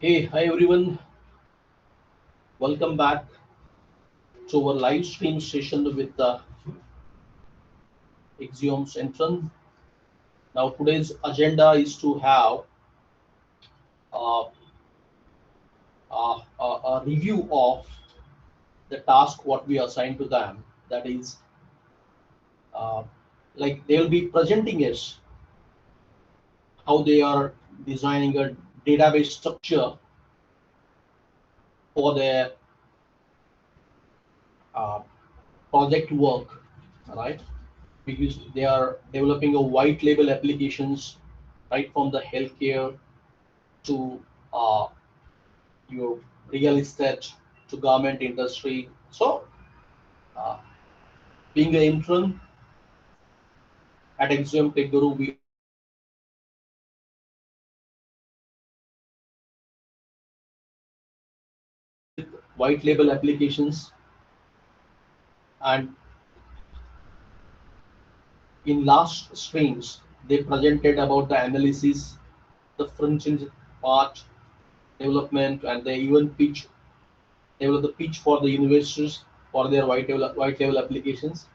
Hi everyone. Welcome back to our live stream session with the Axiom's intern. Now today's agenda is to have uh, a review of the task what we assign to them. That is, uh, like they will be presenting us how they are designing a database structure for their uh, project work, right? Because they are developing a white label applications right from the healthcare to uh, your real estate to garment industry. So, uh, being an intern at Axiom Tech Guru, we are developing with white label applications, and in last streams they presented about the analysis, the front end part development, and they even develop the pitch for the investors for their white label applications.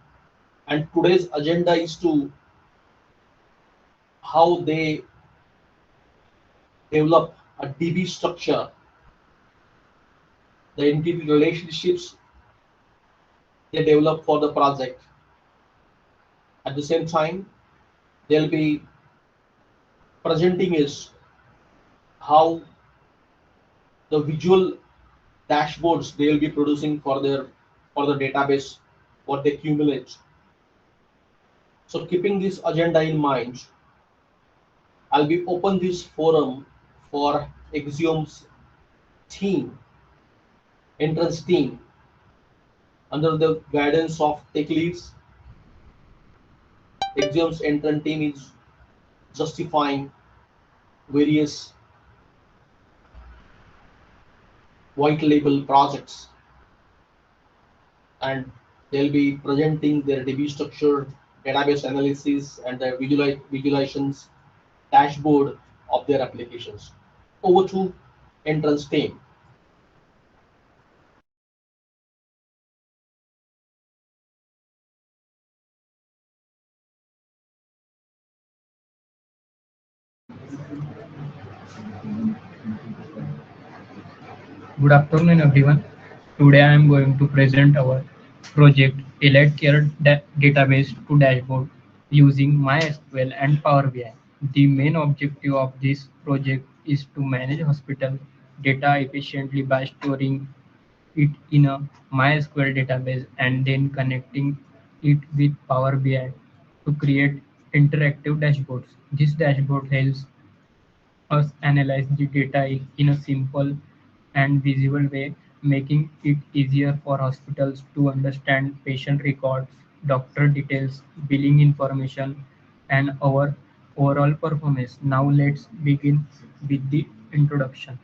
And today's agenda is to how they develop a DB structure, the entity relationships they develop for the project. At the same time, they'll be presenting is how the visual dashboards they will be producing for the database what they accumulate. So keeping this agenda in mind, I'll be open this forum for Axiom's team, entrance team, under the guidance of tech leads. Axiom's entrance team is justifying various white label projects, and they'll be presenting their DB structure, database analysis, and the visualizations dashboard of their applications. Over to entrance team. Good afternoon, everyone. Today I am going to present our project Elite Care Database to Dashboard using MySQL and Power BI. The main objective of this project is to manage hospital data efficiently by storing it in a MySQL database and then connecting it with Power BI to create interactive dashboards. This dashboard helps us analyze the data in a simple and visible way, making it easier for hospitals to understand patient records, doctor details, billing information, and our overall performance. Now let's begin with the introduction.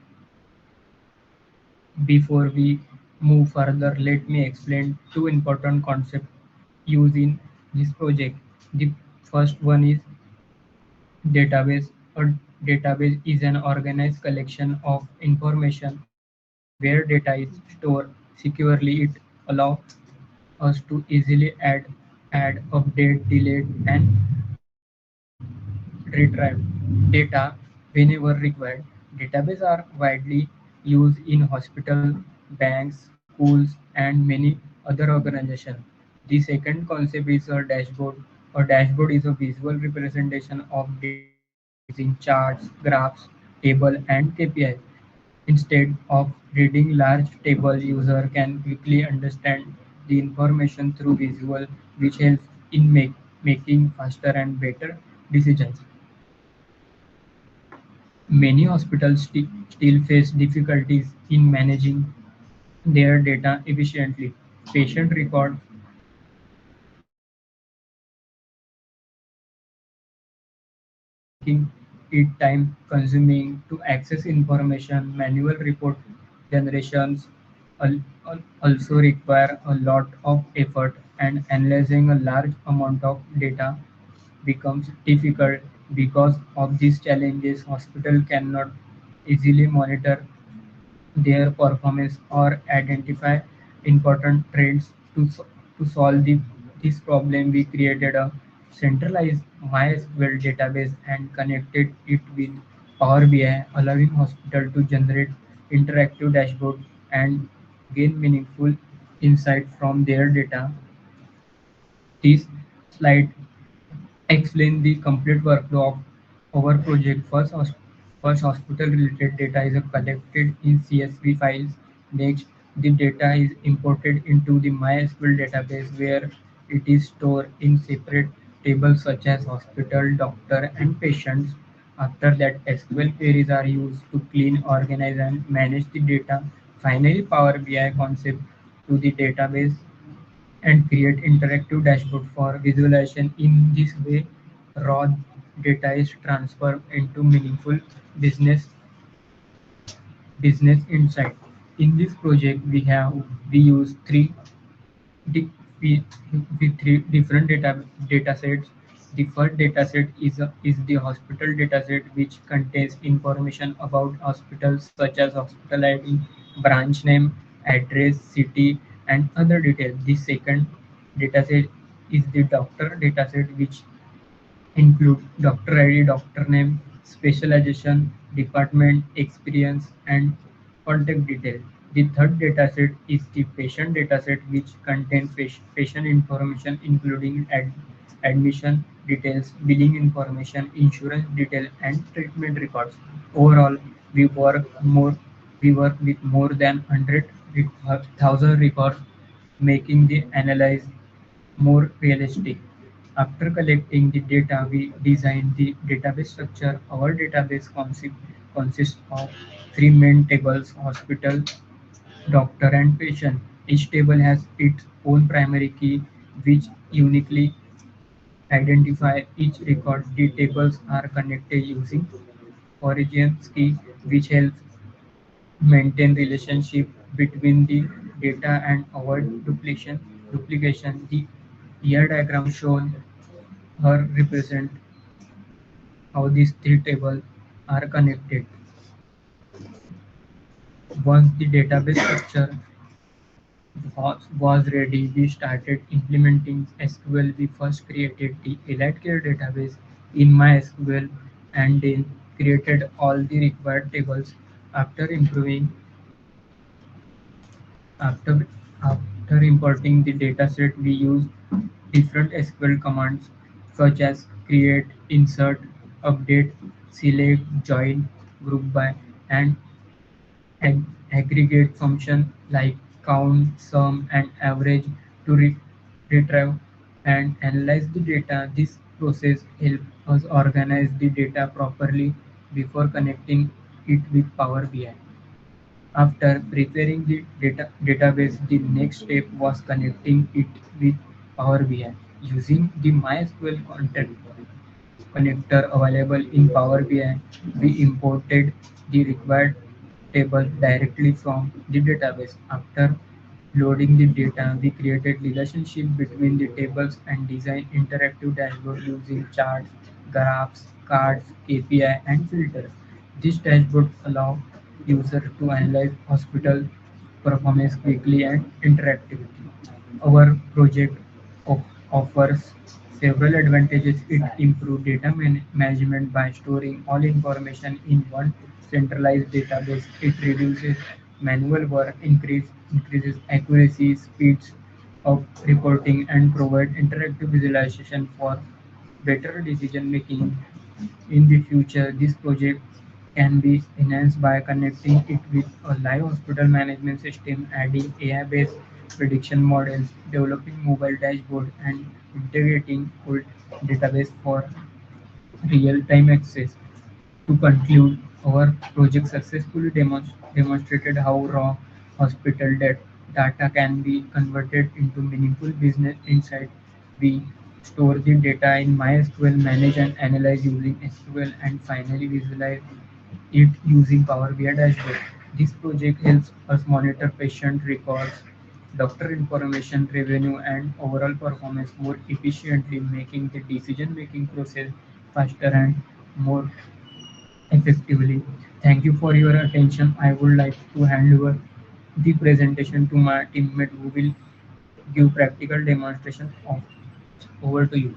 Before we move further, let me explain two important concepts used in this project. The first one is database. A database is an organized collection of information where data is stored securely. It allows us to easily add, update, delete, and retrieve data whenever required. Databases are widely used in hospitals, banks, schools, and many other organizations. The second concept is a dashboard. A dashboard is a visual representation of data using charts, graphs, table, and KPI. Instead of reading large table, user can quickly understand the information through visual, which helps in making faster and better decisions. Many hospitals still face difficulties in managing their data efficiently. Patient records making it time consuming to access information. Manual report generations also require a lot of effort, and analyzing a large amount of data becomes difficult. Because of these challenges, hospital cannot easily monitor their performance or identify important trends. To solve this problem, we created a centralized MySQL database and connected it with Power BI, allowing hospital to generate interactive dashboard and gain meaningful insight from their data. This slide explain the complete workflow of our project. First hospital-related data is collected in CSV files. Next, the data is imported into the MySQL database where it is stored in separate tables such as hospital, doctor, and patients. After that, SQL queries are used to clean, organize, and manage the data. Finally, Power BI concept to the database and create interactive dashboard for visualization. In this way, raw data is transferred into meaningful business business insight. In this project, we use di- we, three different data sets. The first data set is the hospital data set, which contains information about hospitals such as hospital ID, branch name, address, city, and other details. The second data set is the doctor data set, which include doctor ID, doctor name, specialization, department, experience, and contact detail. The third dataset is the patient dataset, which contains patient information including admission details, billing information, insurance detail, and treatment records. Overall, we work more we work with more than 100,000 records, making the analysis more realistic. After collecting the data, we design the database structure. Our database consists of three main tables: hospital, doctor, and patient. Each table has its own primary key, which uniquely identify each record. The tables are connected using origins key, which helps maintain relationship between the data and avoid duplication. The ER diagram shown here represent how these three tables are connected. Once the database structure was ready, we started implementing SQL. We first created the Elite Care database in MySQL and then created all the required tables. After improving after after importing the dataset, we use different SQL commands such as create, insert, update, select, join, group by, and aggregate function like count, sum, and average to retrieve and analyze the data. This process helps us organize the data properly before connecting it with Power BI. After preparing the database, the next step was connecting it with Power BI. Using the MySQL content connector available in Power BI, we imported the required table directly from the database. After loading the data, we created relationship between the tables and designed interactive dashboard using charts, graphs, cards, KPI, and filters. This dashboard allow user to analyze hospital performance quickly and interactively. Our project offers several advantages. It improves data management by storing all information in one centralized database. It reduces manual work, increases accuracy, speeds of reporting, and provide interactive visualization for better decision making. In the future, this project can be enhanced by connecting it with a live hospital management system, adding AI-based prediction models, developing mobile dashboard, and integrating old database for real-time access. To conclude, our project successfully demonstrated how raw hospital data can be converted into meaningful business insight. We store the data in MySQL, manage and analyze using SQL, and finally visualize it using Power BI dashboard. This project helps us monitor patient records, doctor information, revenue, and overall performance more efficiently, making the decision-making process faster and more effectively. Thank you for your attention. I would like to hand over the presentation to my teammate who will give practical demonstration of. Over to you.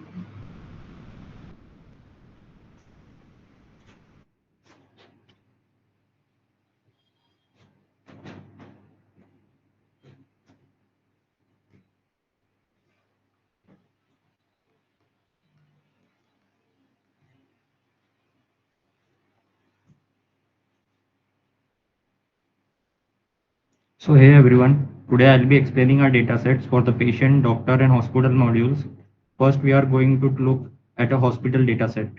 So hey everyone, today I'll be explaining our datasets for the patient, doctor and hospital modules. First we are going to look at a hospital dataset.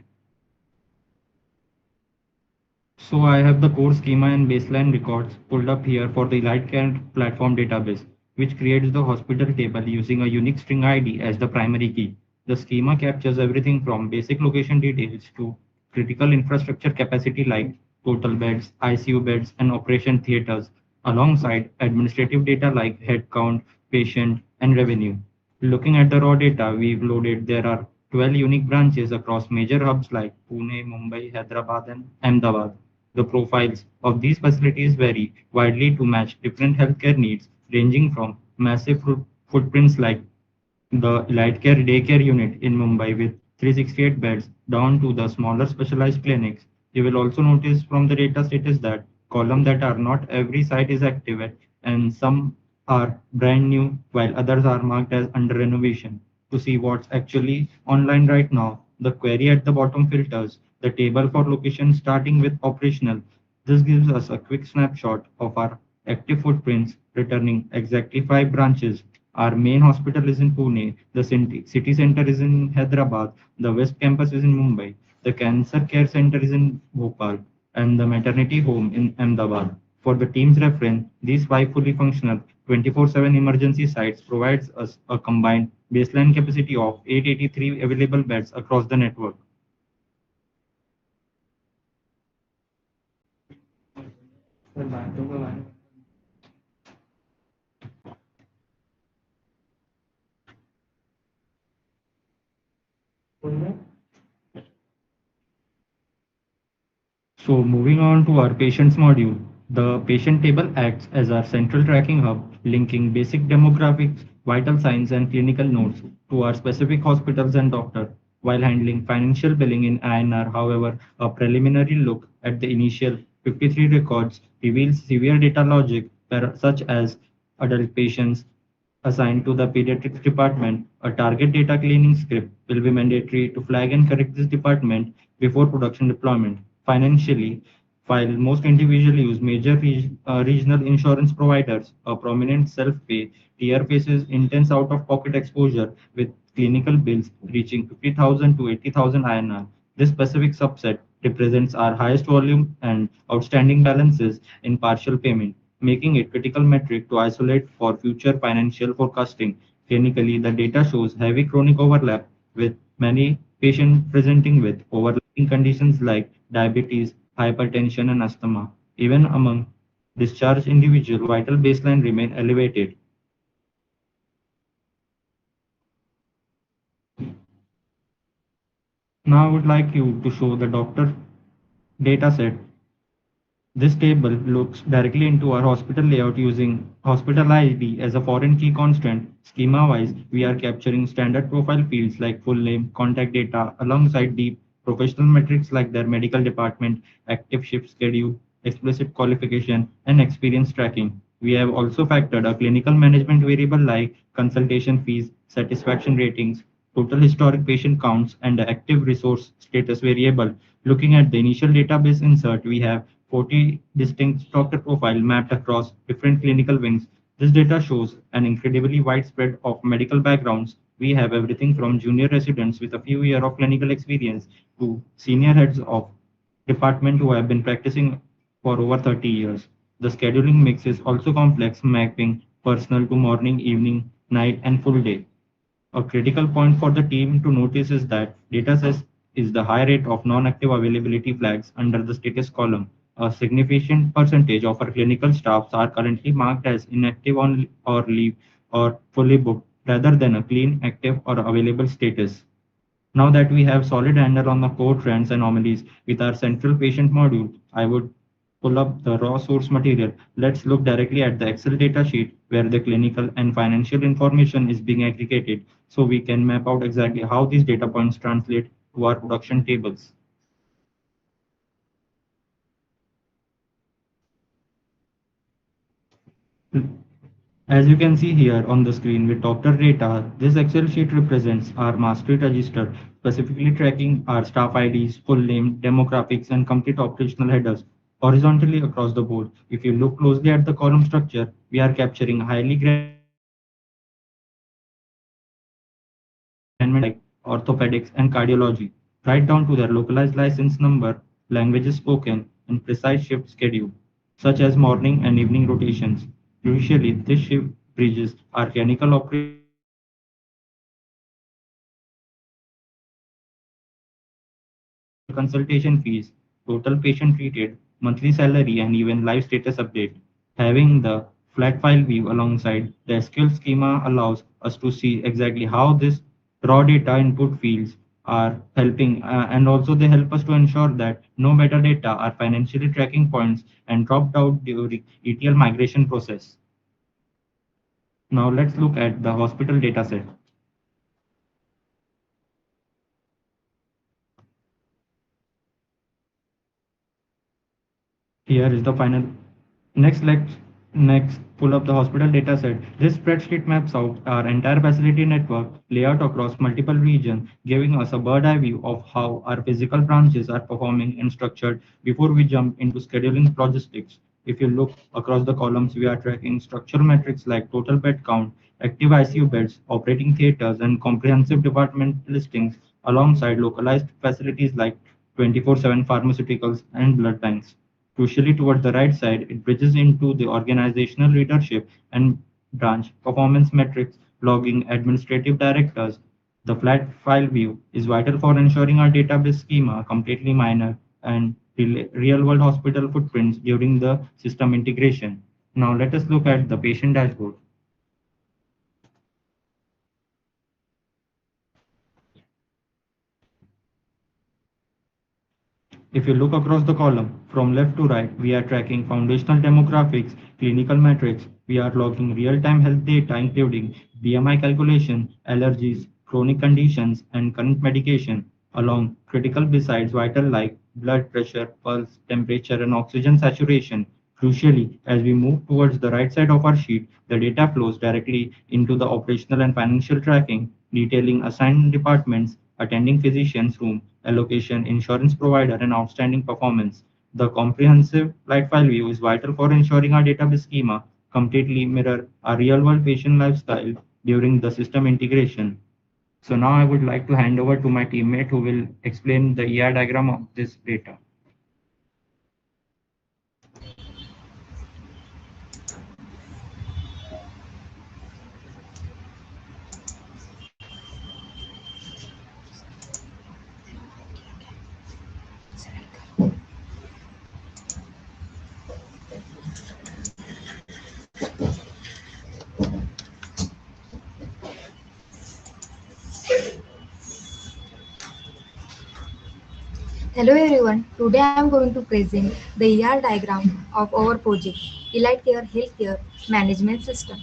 So I have the core schema and baseline records pulled up here for the Elite Care platform database, which creates the hospital table using a unique string ID as the primary key. The schema captures everything from basic location details to critical infrastructure capacity like total beds, ICU beds, and operation theaters, alongside administrative data like head count, patient, and revenue. Looking at the raw data we've loaded, there are 12 unique branches across major hubs like Pune, Mumbai, Hyderabad, and Ahmedabad. The profiles of these facilities vary widely to match different healthcare needs, ranging from massive footprints like the Elite Care Daycare Unit in Mumbai with 368 beds down to the smaller specialized clinics. You will also notice from the data status that column that are not every site is active and some are brand new while others are marked as under renovation. To see what's actually online right now, the query at the bottom filters the table for location starting with operational. This gives us a quick snapshot of our active footprints, returning exactly 5 branches. Our main hospital is in Pune, the city center is in Hyderabad, the West Campus is in Mumbai, the Cancer Care Center is in Bhopal, and the maternity home in Ahmedabad. For the team's reference, these 5 fully functional 24/7 emergency sites provides us a combined baseline capacity of 883 available beds across the network. So moving on to our patients module, the patient table acts as our central tracking hub, linking basic demographics, vital signs, and clinical notes to our specific hospitals and doctor. While handling financial billing in INR, however, a preliminary look at the initial 53 records reveals severe data logic such as adult patients assigned to the pediatrics department. A target data cleaning script will be mandatory to flag and correct this department before production deployment. Financially, while most individuals use major regional insurance providers, a prominent self-pay tier faces intense out-of-pocket exposure with clinical bills reaching 50,000 to 80,000 INR. This specific subset represents our highest volume and outstanding balances in partial payment, making it critical metric to isolate for future financial forecasting. Clinically, the data shows heavy chronic overlap with many patients presenting with overlapping conditions like diabetes, hypertension, and asthma. Even among discharged individuals, vital baseline remain elevated. Now I would like you to show the doctor dataset. This table looks directly into our hospital layout using hospital ID as a foreign key constant. Schema-wise, we are capturing standard profile fields like full name, contact data, alongside deep professional metrics like their medical department, active shift schedule, explicit qualification, and experience tracking. We have also factored a clinical management variable like consultation fees, satisfaction ratings, total historic patient counts, and the active resource status variable. Looking at the initial database insert, we have 40 distinct doctor profiles mapped across different clinical wings. This data shows an incredibly wide spread of medical backgrounds. We have everything from junior residents with a few years of clinical experience to senior heads of department who have been practicing for over 30 years. The scheduling mix is also complex, mapping personal to morning, evening, night, and full day. A critical point for the team to notice is that data says is the high rate of non-active availability flags under the status column. A significant percentage of our clinical staffs are currently marked as inactive on or leave or fully booked rather than a clean, active, or available status. Now that we have solid handle on the core trends and anomalies with our central patient module, I would pull up the raw source material. Let's look directly at the Excel data sheet where the clinical and financial information is being aggregated so we can map out exactly how these data points translate to our production tables. As you can see here on the screen with doctor data, this Excel sheet represents our mastery register, specifically tracking our staff IDs, full name, demographics, and complete operational headers horizontally across the board. If you look closely at the column structure, we are capturing highly granular information about specific alignment like orthopedics and cardiology, right down to their localized license number, languages spoken, and precise shift schedule, such as morning and evening rotations. Crucially, this shift bridges our clinical operations with our financial reporting, allowing us to track total consultation fees, total patient treated, monthly salary, and even live status update. Having the flat file view alongside the SQL schema allows us to see exactly how this raw data input fields are helping, and also they help us to ensure that no metadata are financially tracking points and dropped out during ETL migration process. Now let's look at the hospital dataset. Here is the final. Next pull up the hospital dataset. This spreadsheet maps out our entire facility network layout across multiple regions, giving us a bird eye view of how our physical branches are performing and structured before we jump into scheduling logistics. If you look across the columns, we are tracking structural metrics like total bed count, active ICU beds, operating theaters, and comprehensive department listings alongside localized facilities like 24/7 pharmaceuticals and blood banks. Crucially, towards the right side, it bridges into the organizational leadership and branch performance metrics, logging administrative directors. The flat file view is vital for ensuring our database schema completely minor and real-world hospital footprints during the system integration. Now let us look at the patient dashboard. If you look across the column from left to right, we are tracking foundational demographics, clinical metrics. We are logging real-time health data, including BMI calculation, allergies, chronic conditions, and current medication, along critical besides vital like blood pressure, pulse, temperature, and oxygen saturation. Crucially, as we move towards the right side of our sheet, the data flows directly into the operational and financial tracking, detailing assigned departments, attending physician's room, allocation, insurance provider, and outstanding performance. The comprehensive light file view is vital for ensuring our database schema completely mirror our real-world patient lifestyle during the system integration. So now I would like to hand over to my teammate who will explain the ER diagram of this data. Hello everyone, today I am going to present the ER diagram of our project, Elite Care Healthcare Management System.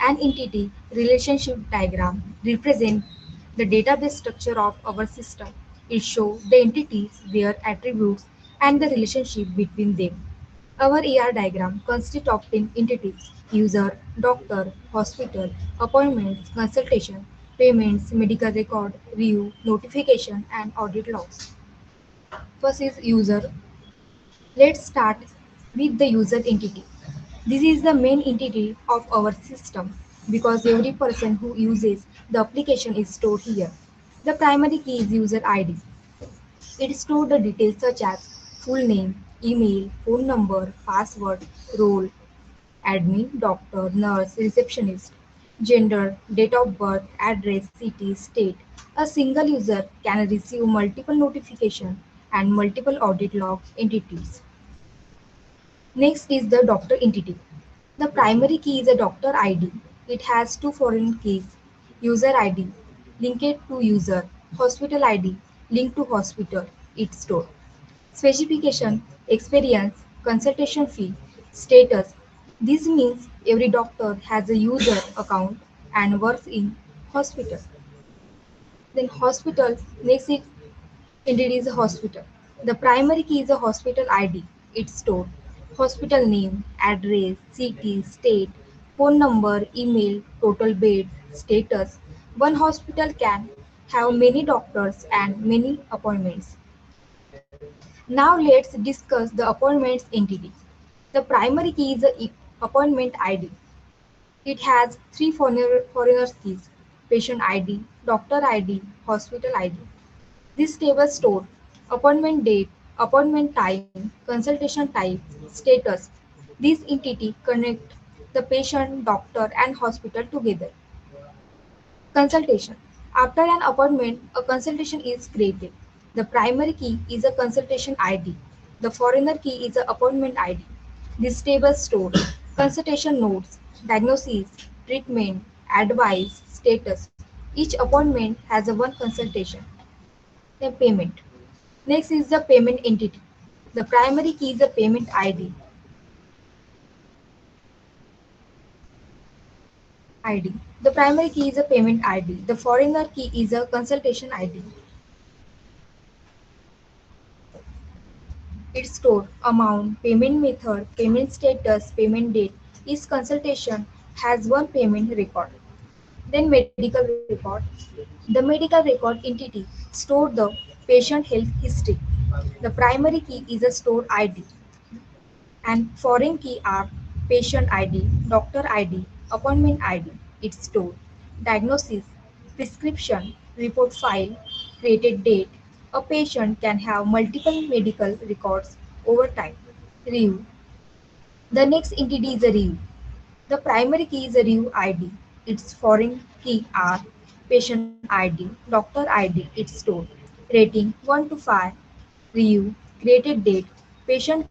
An entity relationship diagram represents the database structure of our system. It shows the entities, their attributes, and the relationship between them. Our ER diagram consists of 10 entities: user, doctor, hospital, appointments, consultation, payments, medical record, review, notification, and audit logs. First is user. Let's start with the user entity. This is the main entity of our system because every person who uses the application is stored here. The primary key is user ID. It stores the details such as full name, email, phone number, password, role, admin, doctor, nurse, receptionist, gender, date of birth, address, city, state. A single user can receive multiple notifications and multiple audit log entities. Next is the doctor entity. The primary key is a doctor ID. It has two foreign keys: user ID linked to user, hospital ID linked to hospital. It's stored. Specification, experience. consultation fee, status. This means every doctor has a user account and works in hospital. Then hospital, next it entity is a hospital. The primary key is a hospital ID. It's stored. Hospital name, address, city, state, phone number, email, total bed, status. One hospital can have many doctors and many appointments. Now let's discuss the appointments entity. The primary key is the appointment ID. It has three foreigners keys: patient ID, doctor ID, hospital ID. This table stores appointment date, appointment time, consultation type, status. This entity connect the patient, doctor, and hospital together. Consultation. After an appointment, a consultation is created. The primary key is a consultation ID. The foreigner key is a appointment ID. This table stores consultation notes, diagnosis, treatment, advice, status. Each appointment has a one consultation. Then payment. Next is the payment entity. The primary key is the payment ID. ID. The primary key is a payment ID. The foreigner key is a consultation ID. It stores amount, payment method, payment status, payment date. Each consultation has one payment record. Then medical record. The medical record entity stores the patient health history. The primary key is a store ID and foreign key are patient ID, doctor ID, appointment ID. It's stored. Diagnosis, prescription, report file, created date. A patient can have multiple medical records over time. Review. The next entity is a review. The primary key is a review ID. Its foreign key are patient ID, doctor ID. It's stored. Rating 1 to 5. Review. Created date. Patient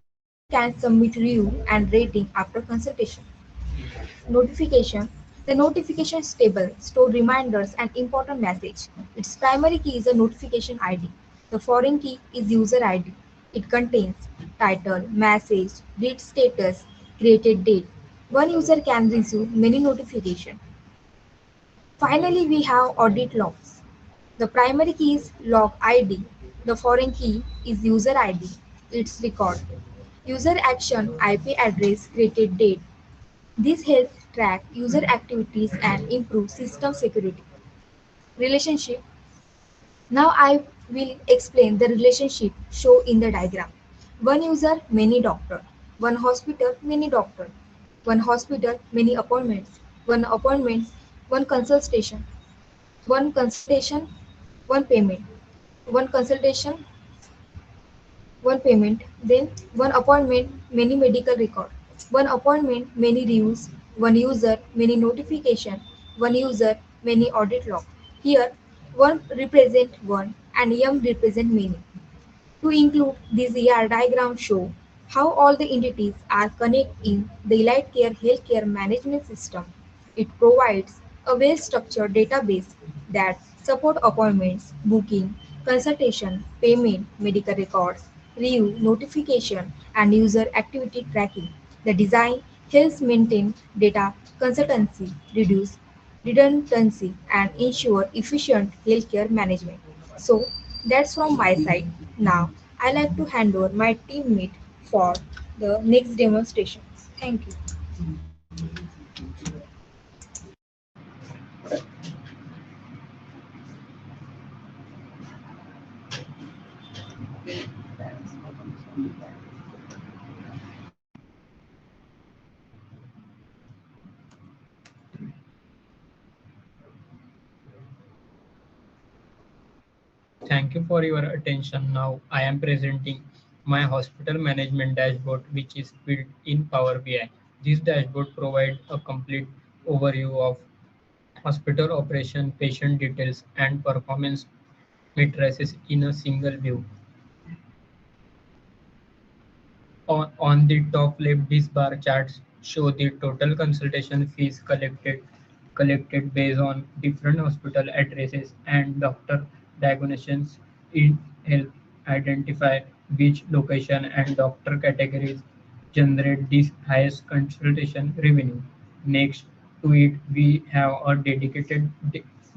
can submit review and rating after consultation. Notification. The notifications table store reminders and important message. Its primary key is a notification ID. The foreign key is user ID. It contains title, message, read status, created date. One user can receive many notifications. Finally, we have audit logs. The primary key is log ID. The foreign key is user ID. Its record. User action, IP address, created date. This helps track user activities and improve system security. Relationship. Now I will explain the relationship shown in the diagram. One user, many doctor. One hospital, many doctor. One hospital, many appointments. One appointment, one consultation. One consultation, one payment. One consultation, one payment. Then one appointment, many medical record. One appointment, many reviews. One user, many notification. One user, many audit log. Here, one represent one and M represent many. To include this ER diagram show how all the entities are connected in the Elite Care Healthcare Management System. It provides a well-structured database that support appointments, booking, consultation, payment, medical records, review, notification, and user activity tracking. The design helps maintain data consistency, reduce redundancy, and ensure efficient healthcare management. So that's from my side. Now I like to hand over my teammate for the next demonstration. Thank you. Thank you for your attention. Now I am presenting my hospital management dashboard, which is built in Power BI. This dashboard provides a complete overview of hospital operation, patient details, and performance matrices in a single view. On the top left, these bar charts show the total consultation fees collected based on different hospital addresses and doctor diagnosis. It helps identify which location and doctor categories generate this highest consultation revenue. Next to it, we have a dedicated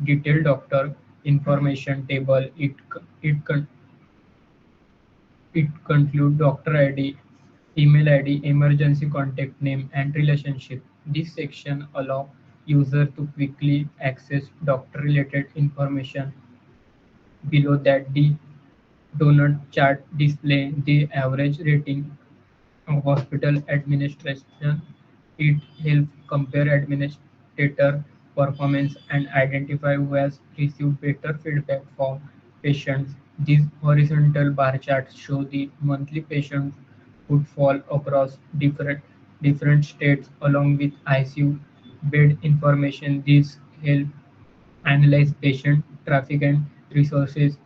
detailed doctor information table. It concludes doctor ID, email ID, emergency contact name, and relationship. This section allows user to quickly access doctor-related information. Below that, the donut chart display the average rating of hospital administration. It helps compare administrator performance and identify who has received better feedback from patients. These horizontal bar charts show the monthly patient footfall across different states along with ICU bed information. These help analyze patient traffic and resources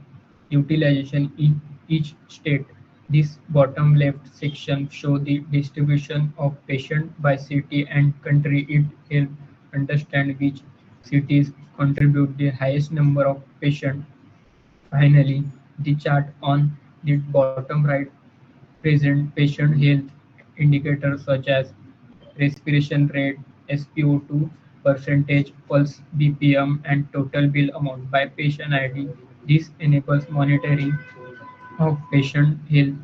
utilization in each state. This bottom left section shows the distribution of patient by city and country. It helps understand which cities contribute the highest number of patients. Finally, the chart on the bottom right present patient health indicators such as respiration rate, SpO2 percentage, pulse BPM, and total bill amount by patient ID. This enables monitoring of patient health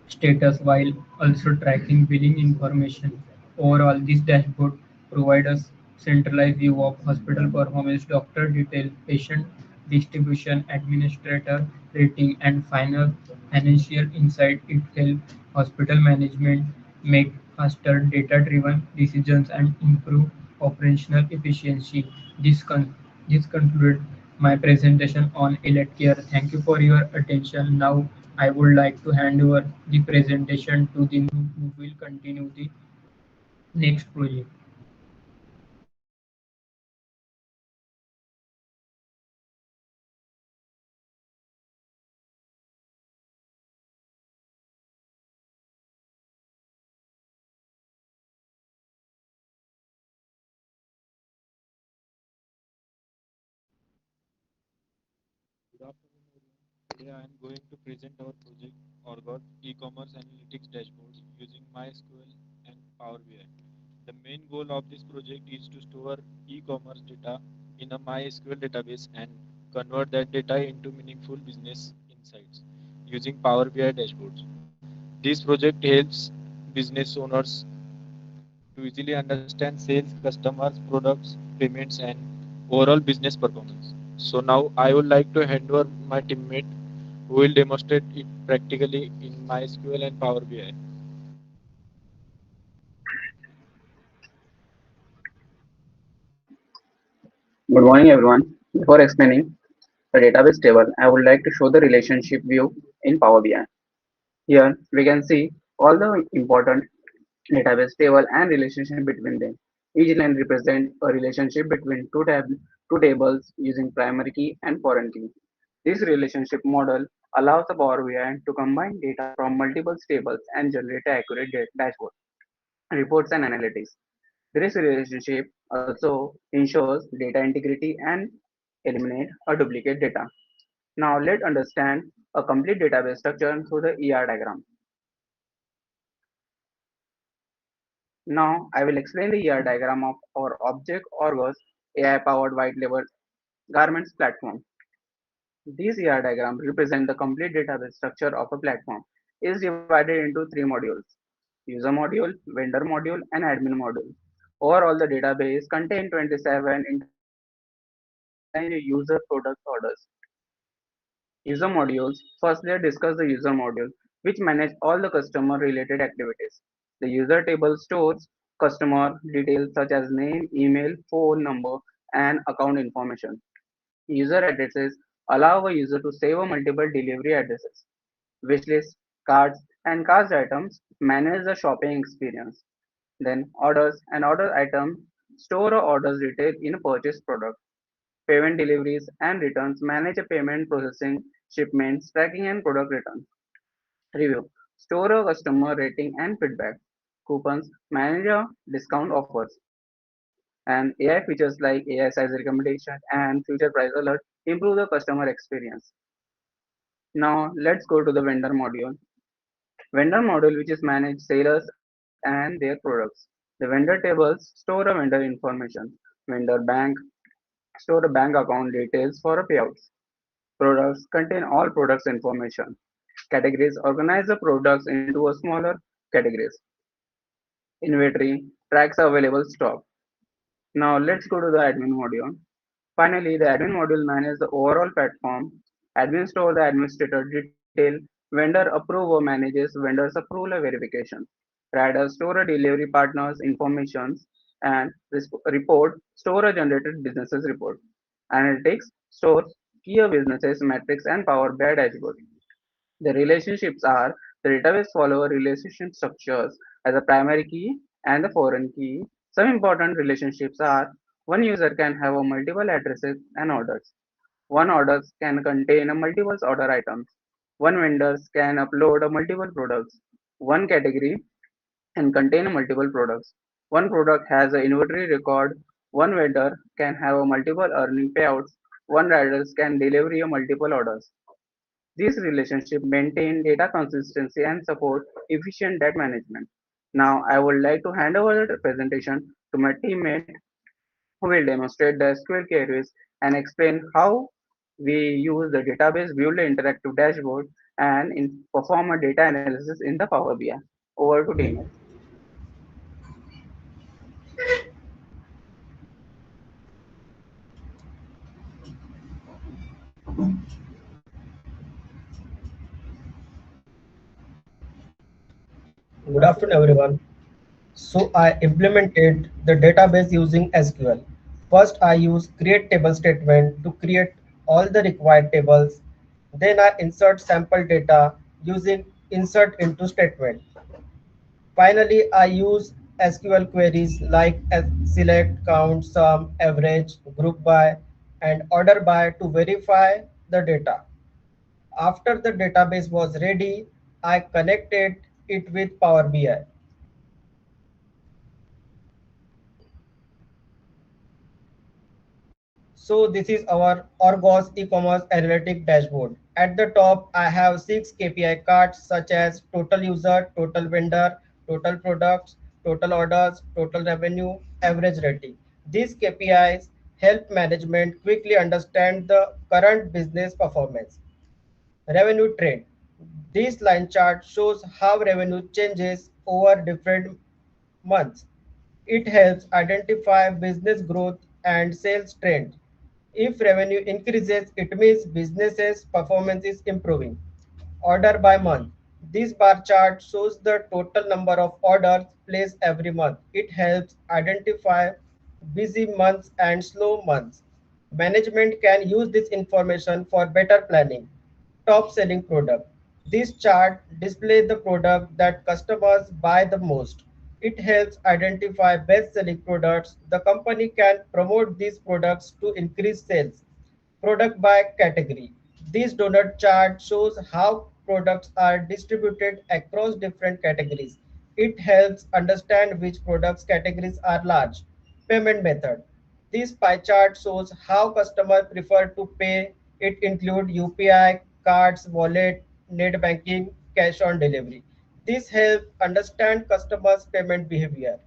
status while also tracking billing information. Overall, this dashboard provides a centralized view of hospital performance, doctor detail, patient distribution, administrator rating, and final financial insight. It helps hospital management make faster data-driven decisions and improve operational efficiency. This concludes my presentation on Elite Care. Thank you for your attention. Now I would like to hand over the presentation to the who will continue the next project. Good afternoon, everyone. Today I am going to present our project Orgot e-commerce analytics dashboard using MySQL and Power BI. The main goal of this project is to store e-commerce data in a MySQL database and convert that data into meaningful business insights using Power BI dashboards. This project helps business owners to easily understand sales, customers, products, payments, and overall business performance. So now I would like to hand over my teammate who will demonstrate it practically in MySQL and Power BI. Good morning, everyone. Before explaining the database table, I would like to show the relationship view in Power BI. Here, we can see all the important database table and relationship between them. Each line represents a relationship between two tables using primary key and foreign key. This relationship model allows the Power BI to combine data from multiple tables and generate accurate dashboard, reports, and analytics. This relationship also ensures data integrity and eliminate a duplicate data. Now let's understand a complete database structure through the ER diagram. Now I will explain the ER diagram of our object Orgos AI powered white label garments platform. This ER diagram represents the complete database structure of a platform. It is divided into three modules: user module, vendor module, and admin module. Overall, the database contains 27 interconnected modules that manage user product orders. User modules. First, let's discuss the user module, which manage all the customer related activities. The user table stores customer details such as name, email, phone number, and account information. User addresses allow a user to save a multiple delivery addresses. Wishlist, cards, and cart items manage the shopping experience. Then orders and order item store or orders detail in a purchased product. Payment deliveries and returns manage a payment processing, shipments, tracking and product returns. Review store a customer rating and feedback. Coupons manage a discount offers. And AI features like AI size recommendation and future price alert improve the customer experience. Now let's go to the vendor module. Vendor module which is manage sellers and their products. The vendor tables store a vendor information. Vendor bank store a bank account details for a payouts. Products contain all products information. Categories organize the products into a smaller categories. Inventory tracks available stock. Now let's go to the admin module. Finally, the admin module manages the overall platform. Admin store the administrator detail. Vendor approve or manages vendors approval or verification. Rider store a delivery partners informations and report store a generated businesses report. Analytics stores key businesses metrics and Power BI dashboard. The relationships are the database follow relationship structures as a primary key and the foreign key. Some important relationships are one user can have a multiple addresses and orders. One orders can contain a multiple order items. One vendors can upload a multiple products. One category can contain multiple products. One product has an inventory record. One vendor can have a multiple earning payouts. One riders can deliver a multiple orders. These relationships maintain data consistency and support efficient data management. Now, I would like to hand over the presentation to my teammate who will demonstrate the SQL queries and explain how we use the database, build an interactive dashboard, and perform a data analysis in the Power BI. Over to teammate. Good afternoon, everyone. So I implemented the database using SQL. First, I use create table statement to create all the required tables. Then I insert sample data using insert into statement. Finally, I use SQL queries like select, count, sum, average, group by, and order by to verify the data. After the database was ready, I connected it with Power BI. So this is our Argos e-commerce analytic dashboard. At the top, I have 6 KPI cards such as total user, total vendor, total products, total orders, total revenue, average rating. These KPIs help management quickly understand the current business performance. Revenue trend. This line chart shows how revenue changes over different months. It helps identify business growth and sales trend. If revenue increases, it means business's performance is improving. Order by month. This bar chart shows the total number of orders placed every month. It helps identify busy months and slow months. Management can use this information for better planning. Top selling product. This chart displays the product that customers buy the most. It helps identify best selling products. The company can promote these products to increase sales. Product by category. This donut chart shows how products are distributed across different categories. It helps understand which products categories are large. Payment method. This pie chart shows how customers prefer to pay. It includes UPI, cards, wallet, net banking, cash on delivery. This helps understand customers' payment behavior.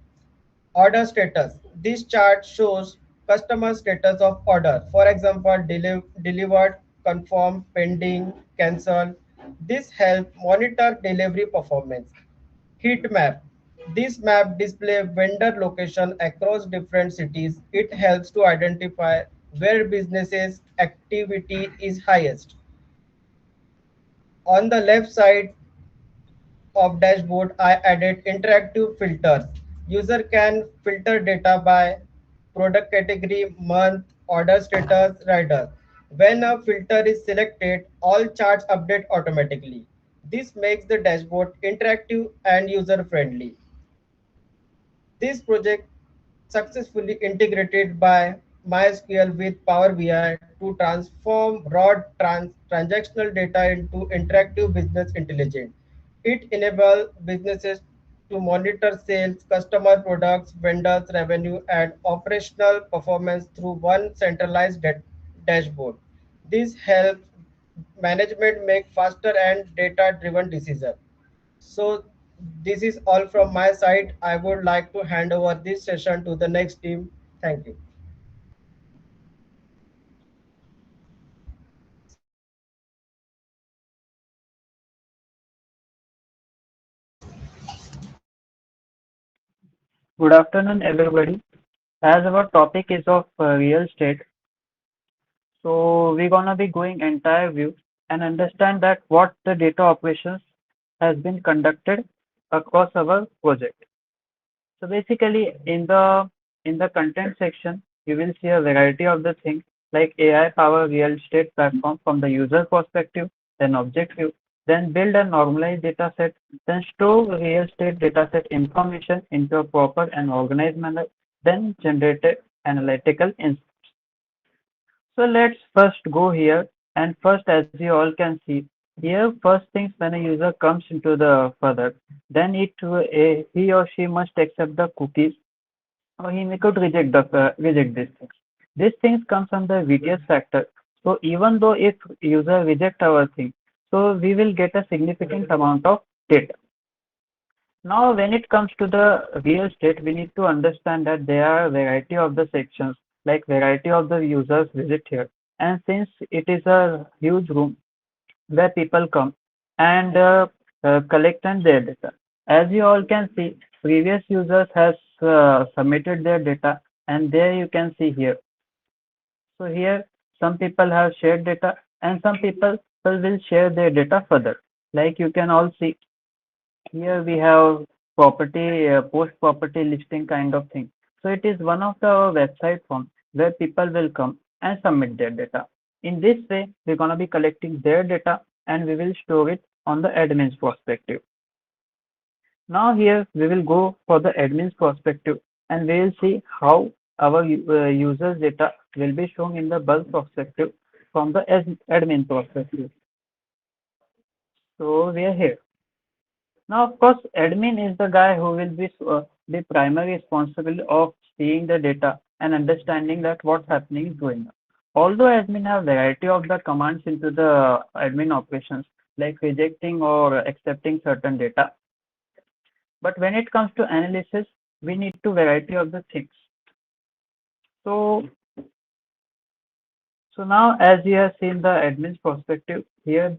Order status. This chart shows customer status of order. For example, delivered, confirmed, pending, cancelled. This helps monitor delivery performance. Heat map. This map displays vendor location across different cities. It helps to identify where businesses activity is highest. On the left side of dashboard, I added interactive filters. User can filter data by product category, month, order status, rider. When a filter is selected, all charts update automatically. This makes the dashboard interactive and user friendly. This project successfully integrated by MySQL with Power BI to transform raw transactional data into interactive business intelligence. It enables businesses to monitor sales, customer products, vendors, revenue, and operational performance through one centralized dashboard. This helps management make faster and data-driven decisions. So This is all from my side. I would like to hand over this session to the next team. Thank you. Good afternoon, everybody. As our topic is of real estate, so we're gonna be going entire view and understand that what the data operations has been conducted across our project. So basically, in the content section, you will see a variety of the things like AI power real estate platform from the user perspective, then object view, then build a normalized data set, then store real estate data set information into a proper and organized manner, then generate analytical insights. So let's first go here, and first, as you all can see here, first things when a user comes into the further, then he or she must accept the cookies, or he may could reject these things. These things comes under various factor. So even though if user reject our thing, so we will get a significant amount of data. Now, when it comes to the real estate, we need to understand that there are a variety of the sections, like variety of the users visit here. And since it is a huge room where people come and collect and their data, as you all can see, previous users has submitted their data, and there you can see here. So here, some people have shared data, and some people will share their data further. Like you can all see here we have property, post property listing kind of thing. So it is one of the website form where people will come and submit their data. In this way, we're going to be collecting their data and we will store it on the admin's perspective. Now here we will go for the admin's perspective and we will see how our users data will be shown in the bulk perspective from the admin perspective. So we are here. Now, of course, admin is the guy who will be the primary responsible of seeing the data and understanding that what's happening is going on. Although admin have variety of the commands into the admin operations, like rejecting or accepting certain data, but when it comes to analysis, we need to variety of the things. So, so now as you have seen the admin's perspective, here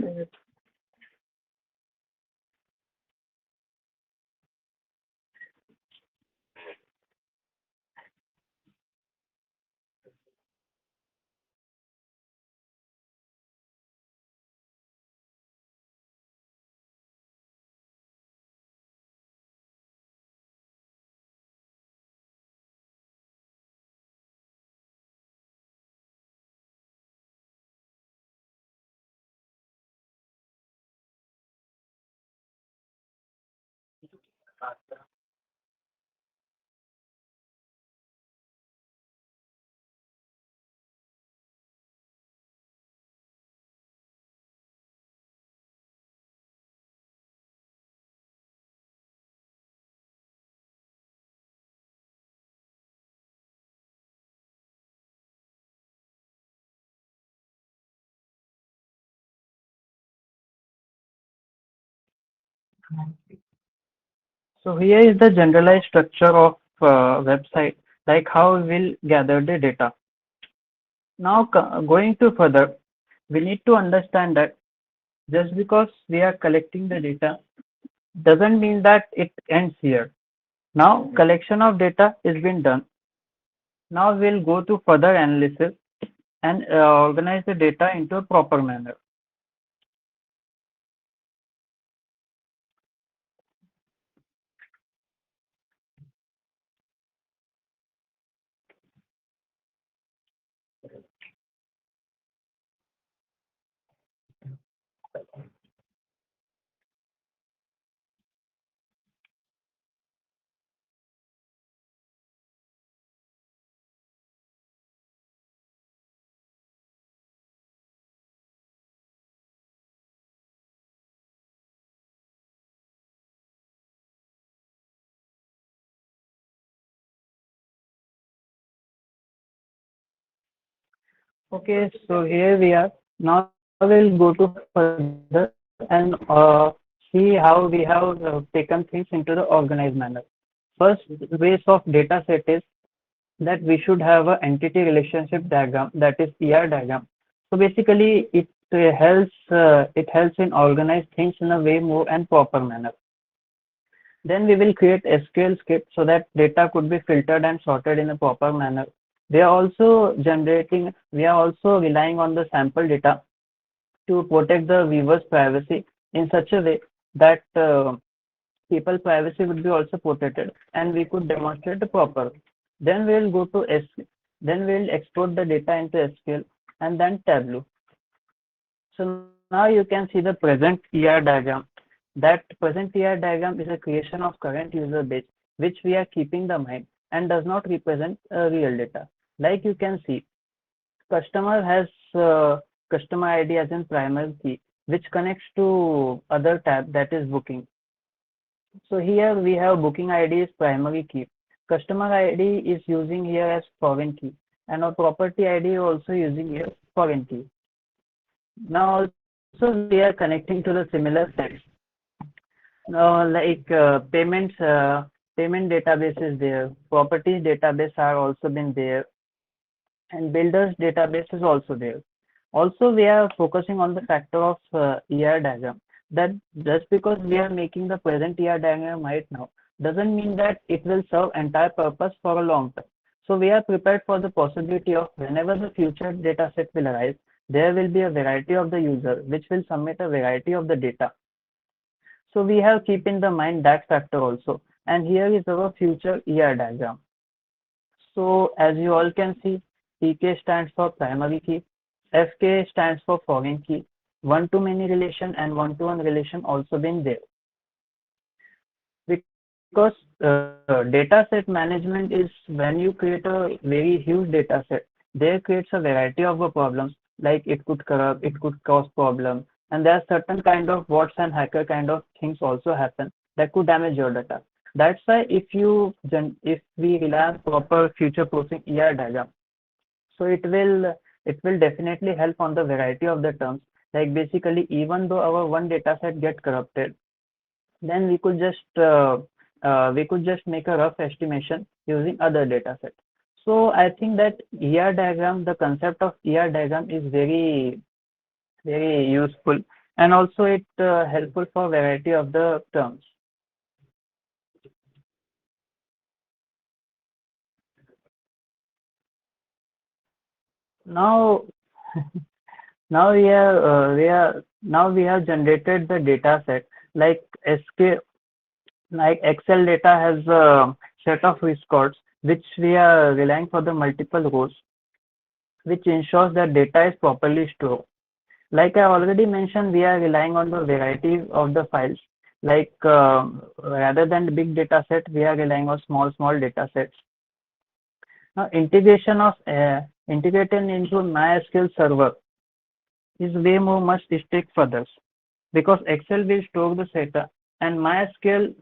so here is the generalized structure of website, like how we will gather the data. Now, going to further, we need to understand that just because we are collecting the data doesn't mean that it ends here. Now, collection of data is being done. Now, we'll go to further analysis and organize the data into a proper manner. Okay, so here we are. Now we'll go to further and see the see how we have taken things into the organized manner. First base of data set is that we should have an entity relationship diagram, that is ER diagram. So basically it helps in organize things in a way more and proper manner. Then we will create SQL script so that data could be filtered and sorted in a proper manner. We are also relying on the sample data to protect the viewer's privacy in such a way that people privacy would be also protected and we could demonstrate the proper. Then we'll go to then we'll export the data into SQL and then Tableau. So now you can see the present ER diagram. That present ER diagram is a creation of current user base which we are keeping the mind and does not represent real data. Like you can see, customer has customer ID as in primary key which connects to other tab, that is booking. So here we have booking ID is primary key. Customer ID is using here as foreign key, and our property ID also using here foreign key. Now also we are connecting to the similar sets. Like payment database is there, properties database are also been there, and builders database is also there. Also, we are focusing on the factor of ER diagram. That just because we are making the present ER diagram right now doesn't mean that it will serve entire purpose for a long term. So we are prepared for the possibility of whenever the future data set will arise, there will be a variety of the user which will submit a variety of the data. So we have keep in the mind that factor also. And here is our future ER diagram. So as you all can see, PK stands for primary key, FK stands for foreign key, one-to-many relation and one-to-one relation also been there. Because data set management is when you create a very huge data set, there creates a variety of problems, like it could corrupt, it could cause problem, and there are certain kind of bots and hacker kind of things also happen that could damage your data. That's why if we rely on proper future proofing ER diagram, so it will definitely help on the variety of the terms. Like basically, even though our one data set get corrupted, then we could just make a rough estimation using other data set. So I think that ER diagram, the concept of ER diagram is very very useful, and also it helpful for variety of the terms. Now now we have generated the data set like SK. Like Excel data has a set of records which we are relying for the multiple rows, which ensures that data is properly stored. Like I already mentioned, we are relying on the variety of the files. Like rather than the big data set, we are relying on small data sets. Now integrated into MySQL server is way more much strict for this, because Excel will store the data and MySQL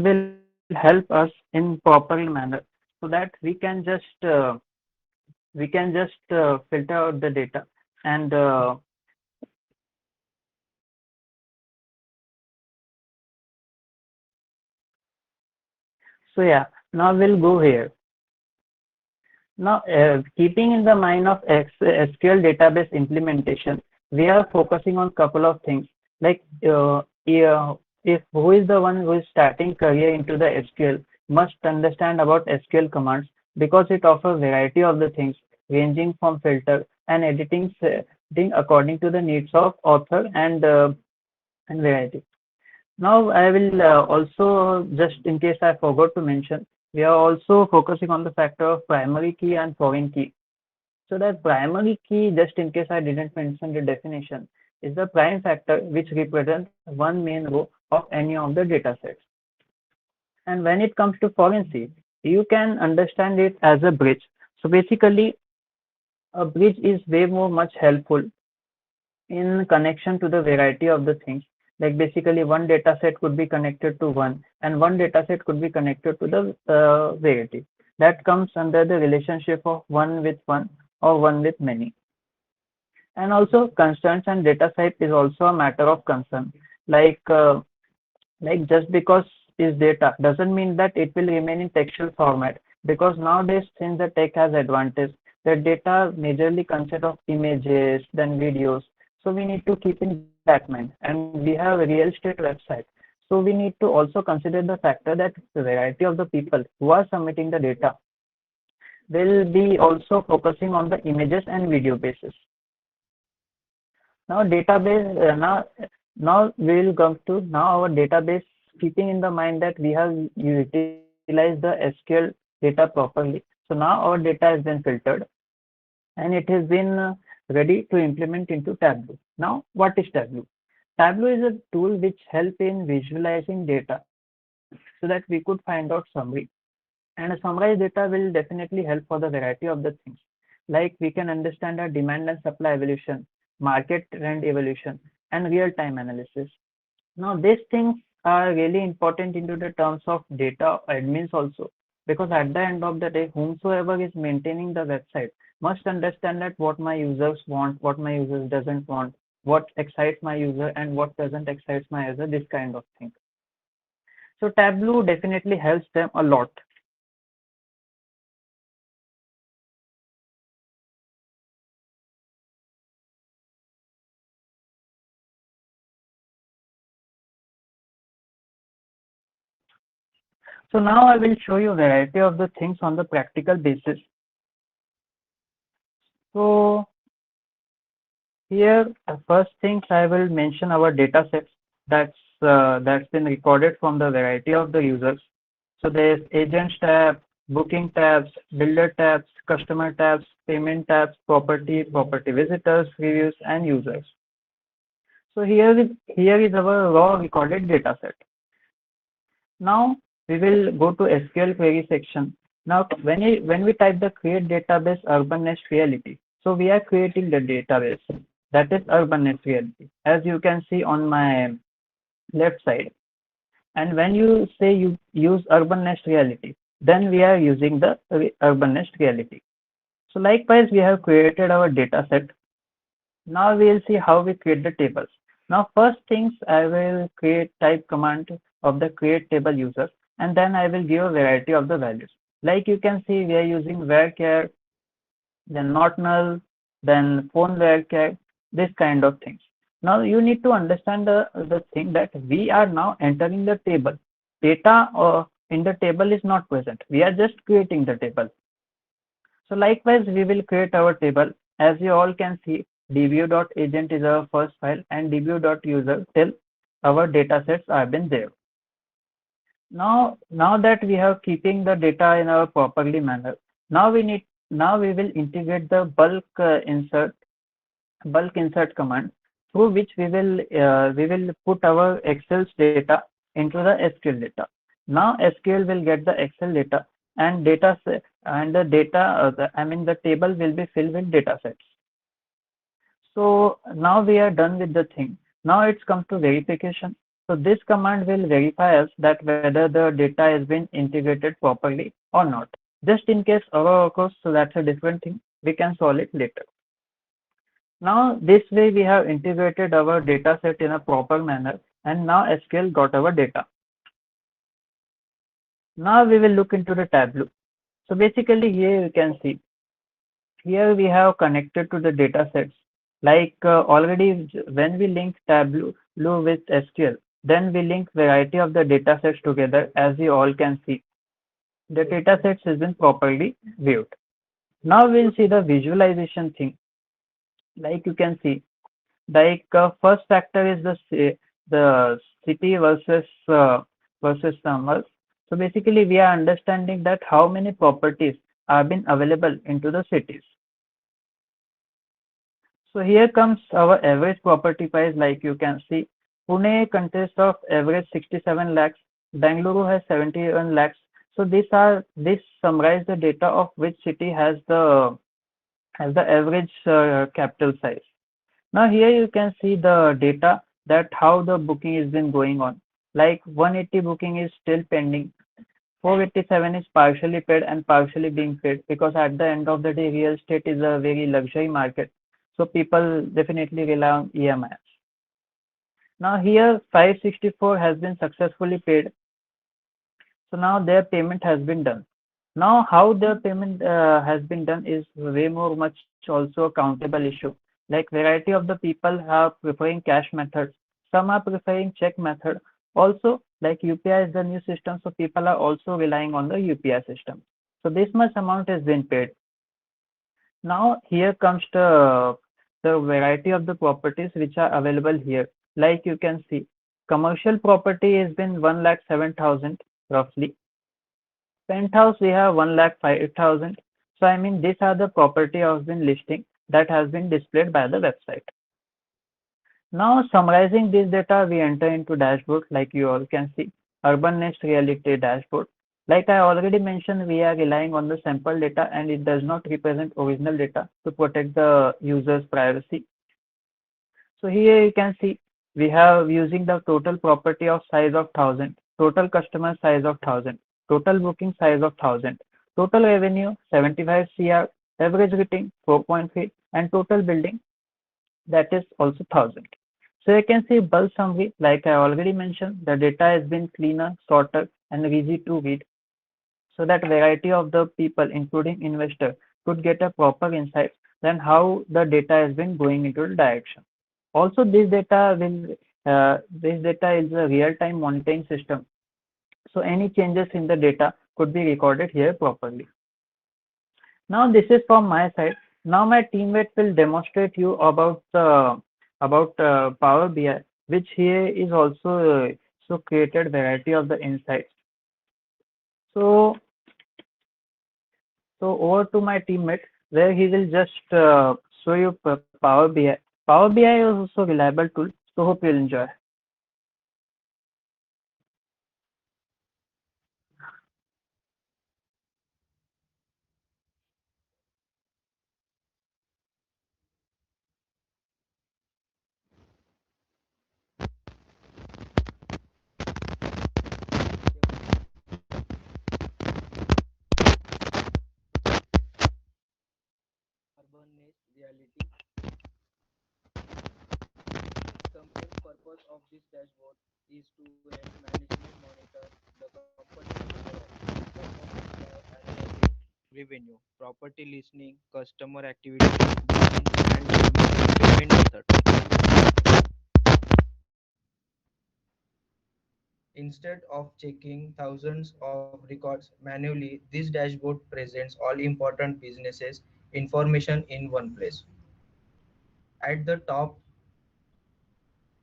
will help us in proper manner, so that we can just filter out the data and so yeah. Now we'll go here. Now, keeping in the mind of SQL database implementation, we are focusing on couple of things. Like, if who is the one who is starting career into the SQL must understand about SQL commands, because it offers variety of the things ranging from filter and editing thing according to the needs of author and variety. Now, I will also, just in case I forgot to mention, we are also focusing on the factor of primary key and foreign key. So that primary key, just in case I didn't mention the definition, is the prime factor which represents one main row of any of the data sets. And when it comes to foreign key, you can understand it as a bridge. So basically, a bridge is way more much helpful in connection to the variety of the things. Like basically one data set could be connected to one and one data set could be connected to the variety. That comes under the relationship of one with one or one with many. And also constraints and data type is also a matter of concern. Like Like just because is data doesn't mean that it will remain in textual format, because nowadays since the tech has advantage, the data majorly consists of images, then videos. So we need to keep in that mind, and we have a real estate website. So we need to also consider the factor that the variety of the people who are submitting the data will be also focusing on the images and video basis. Now database now we will come to now our database, keeping in the mind that we have utilized the SQL data properly. So now our data has been filtered and it has been ready to implement into Tableau. Now what is Tableau? Tableau is a tool which help in visualizing data so that we could find out summary. And a summarized data will definitely help for the variety of the things. Like we can understand the demand and supply evolution, market trend evolution, and real-time analysis. Now, these things are really important into the terms of data admins also, because at the end of the day, whomsoever is maintaining the website must understand that what my users want, what my users doesn't want, what excites my user and what doesn't excite my user, this kind of thing. So Tableau definitely helps them a lot. So now I will show you a variety of the things on the practical basis. So here, the first things I will mention our data sets that's been recorded from the variety of the users. So there's agents tab, booking tabs, builder tabs, customer tabs, payment tabs, property visitors, reviews, and users. So here is our raw recorded data set. Now we will go to SQL query section. Now when we type the create database urban nest reality, so we are creating the database that is urban nest reality, as you can see on my left side. And when you say you use urban nest reality, then we are using the urban nest reality. So likewise, we have created our data set. Now we will see how we create the tables. Now first things I will create type command of the create table users, and then I will give a variety of the values. Like you can see, we are using varchar, then not null, then phone varchar, this kind of things. Now you need to understand the thing that we are now entering the table. Data in the table is not present. We are just creating the table. So likewise, we will create our table. As you all can see, dbu.agent is our first file and dbu.user till our data sets have been there. Now that we have keeping the data in our properly manner, now we will integrate the bulk insert command, through which we will put our Excel's data into the SQL data. Now SQL will get the Excel data and the data the table will be filled with data sets. So now we are done with the thing. Now it's come to verification. So this command will verify us that whether the data has been integrated properly or not. Just in case error occurs, so that's a different thing. We can solve it later. Now this way we have integrated our data set in a proper manner, and now SQL got our data. Now we will look into the Tableau. So basically here you can see, here we have connected to the data sets. Like already when we link Tableau with SQL, then we link variety of the data sets together. As you all can see, the data sets has been properly viewed. Now we'll see the visualization thing. Like you can see, like first factor is the city versus numbers. So basically we are understanding that how many properties have been available into the cities. So here comes our average property price. Like you can see, Pune consists of average 67 lakhs, Bangalore has 71 lakhs. So this summarize the data of which city has the average capital size. Now here you can see the data that how the booking has been going on. Like 180 booking is still pending. 487 is partially paid and partially being paid, because at the end of the day, real estate is a very luxury market. So people definitely rely on EMIs. Now here 564 has been successfully paid. So now their payment has been done. Now how their payment has been done is way more much also a countable issue. Like variety of the people are preferring cash methods. Some are preferring check method. Also like UPI is the new system, so people are also relying on the UPI system. So this much amount has been paid. Now here comes the variety of the properties which are available here. Like you can see, commercial property has been 1,07,000 roughly. Penthouse we have 1,05,000. So I mean these are the property I have been listing that has been displayed by the website. Now summarizing this data, we enter into dashboard like you all can see, Urban Nest Reality dashboard. Like I already mentioned, we are relying on the sample data and it does not represent original data to protect the user's privacy. So here you can see we have using the total property of size of 1,000, total customer size of 1,000, total booking size of 1,000, total revenue 75 CR, average rating 4.3, and total building that is also 1,000. So you can see bulk summary, like I already mentioned, the data has been cleaner, shorter, and easy to read, so that variety of the people, including investor, could get a proper insight then how the data has been going into the direction. Also, this data is a real-time monitoring system, so any changes in the data could be recorded here properly. Now this is from my side. Now my teammate will demonstrate you about Power BI, which here is also so created variety of the insights. So over to my teammate where he will just show you Power BI. Power BI is also reliable tool. So hope you'll enjoy. Urban Nest Reality. The main purpose of this dashboard is to help management monitor the company's performance by analyzing revenue, property listening, customer activity, bookings, and payment methods. Instead of checking thousands of records manually, this dashboard presents all important businesses information in one place. At the top,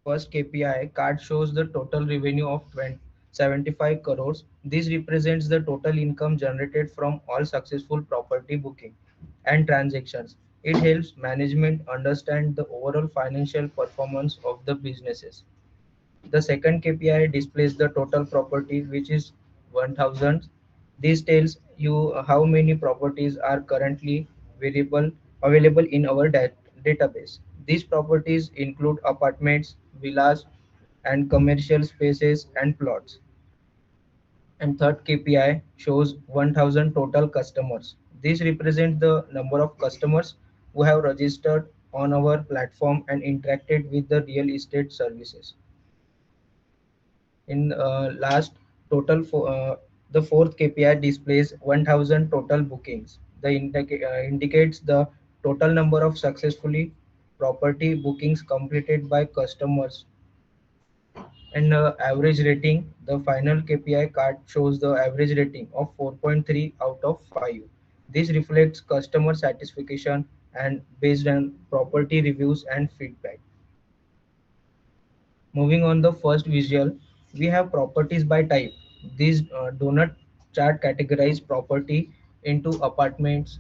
first KPI card shows the total revenue of 75 crores. This represents the total income generated from all successful property booking and transactions. It helps management understand the overall financial performance of the businesses. The second KPI displays the total property, which is 1,000. This tells you how many properties are currently available in our database. These properties include apartments, villas, and commercial spaces and plots. And third KPI shows 1,000 total customers. This represents the number of customers who have registered on our platform and interacted with the real estate services. In last total for the fourth KPI displays 1,000 total bookings. The indicates the total number of successfully property bookings completed by customers. And average rating, the final KPI card shows the average rating of 4.3 out of 5. This reflects customer satisfaction and based on property reviews and feedback. Moving on the first visual, we have properties by type. These donut chart categorize property into apartments,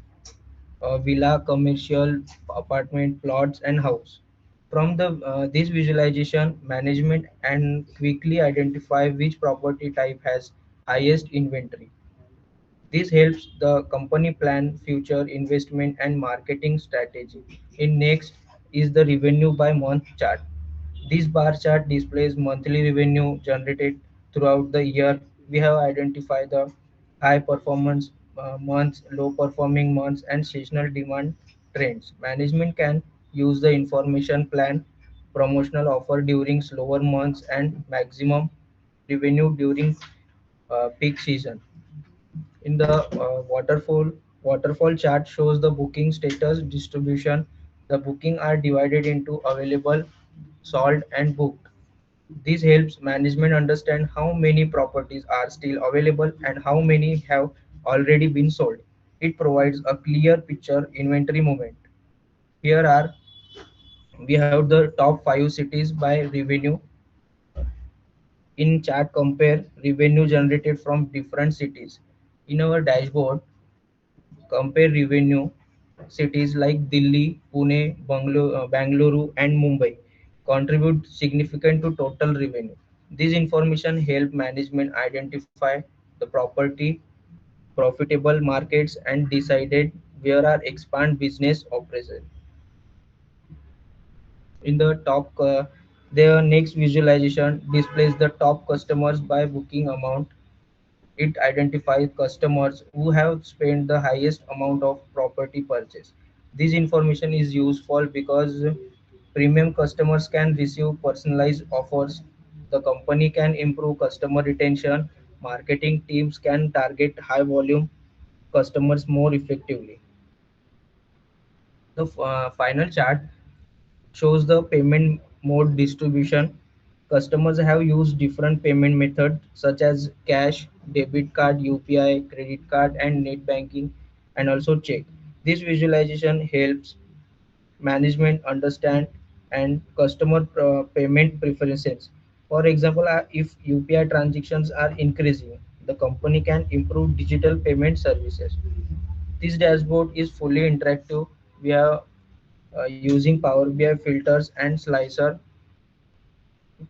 villa, commercial, apartment, plots, and house. From the this visualization, management and quickly identify which property type has highest inventory. This helps the company plan future investment and marketing strategy. In next is the revenue by month chart. This bar chart displays monthly revenue generated throughout the year. We have identified the high performance months, low performing months, and seasonal demand trends. Management can use the information plan promotional offer during slower months, and maximum revenue during peak season. In the waterfall chart shows the booking status distribution. The booking are divided into available, sold, and booked. This helps management understand how many properties are still available and how many have already been sold. It provides a clear picture inventory movement. Here are we have the top 5 cities by revenue. In chart compare revenue generated from different cities. In our dashboard, compare revenue cities like Delhi, Pune, Bangalore, and Mumbai contribute significant to total revenue. This information help management identify the property profitable markets and decided where are expand business operation. In the top, the next visualization displays the top customers by booking amount. It identifies customers who have spent the highest amount of property purchase. This information is useful because premium customers can receive personalized offers. The company can improve customer retention. Marketing teams can target high volume customers more effectively. The final chart shows the payment mode distribution. Customers have used different payment methods such as cash, debit card, UPI, credit card, and net banking, and also check. This visualization helps management understand and customer payment preferences. For example, if UPI transactions are increasing, the company can improve digital payment services. This dashboard is fully interactive. We are using Power BI filters and slicer,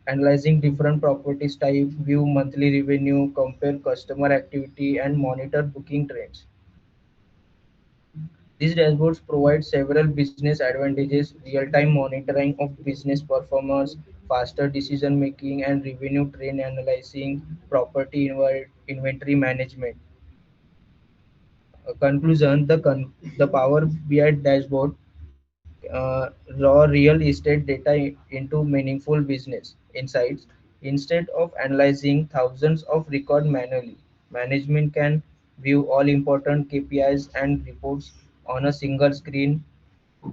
analyzing different properties type, view monthly revenue, compare customer activity, and monitor booking trends. These dashboards provide several business advantages: real-time monitoring of business performance, faster decision making, and revenue trend analyzing, property inventory management. Conclusion: the Power BI dashboard raw real estate data into meaningful business insights. Instead of analyzing thousands of records manually, management can view all important KPIs and reports on a single screen.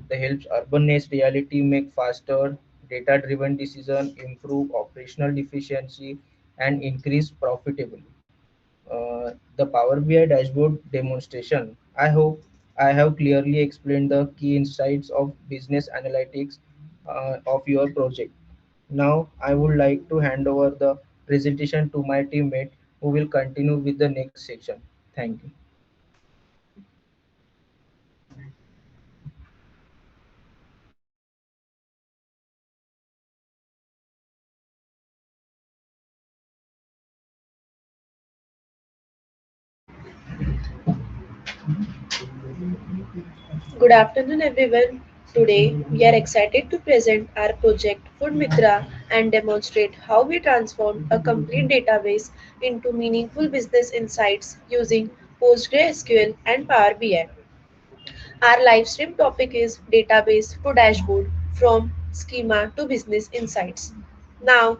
That helps urban-based reality make faster, data-driven decision, improve operational efficiency, and increase profitability. The Power BI dashboard demonstration. I hope I have clearly explained the key insights of business analytics of your project. Now, I would like to hand over the presentation to my teammate who will continue with the next section. Thank you. Good afternoon, everyone. Today, we are excited to present our project Food Mitra and demonstrate how we transform a complete database into meaningful business insights using PostgreSQL and Power BI. Our live stream topic is database to dashboard from schema to business insights. Now,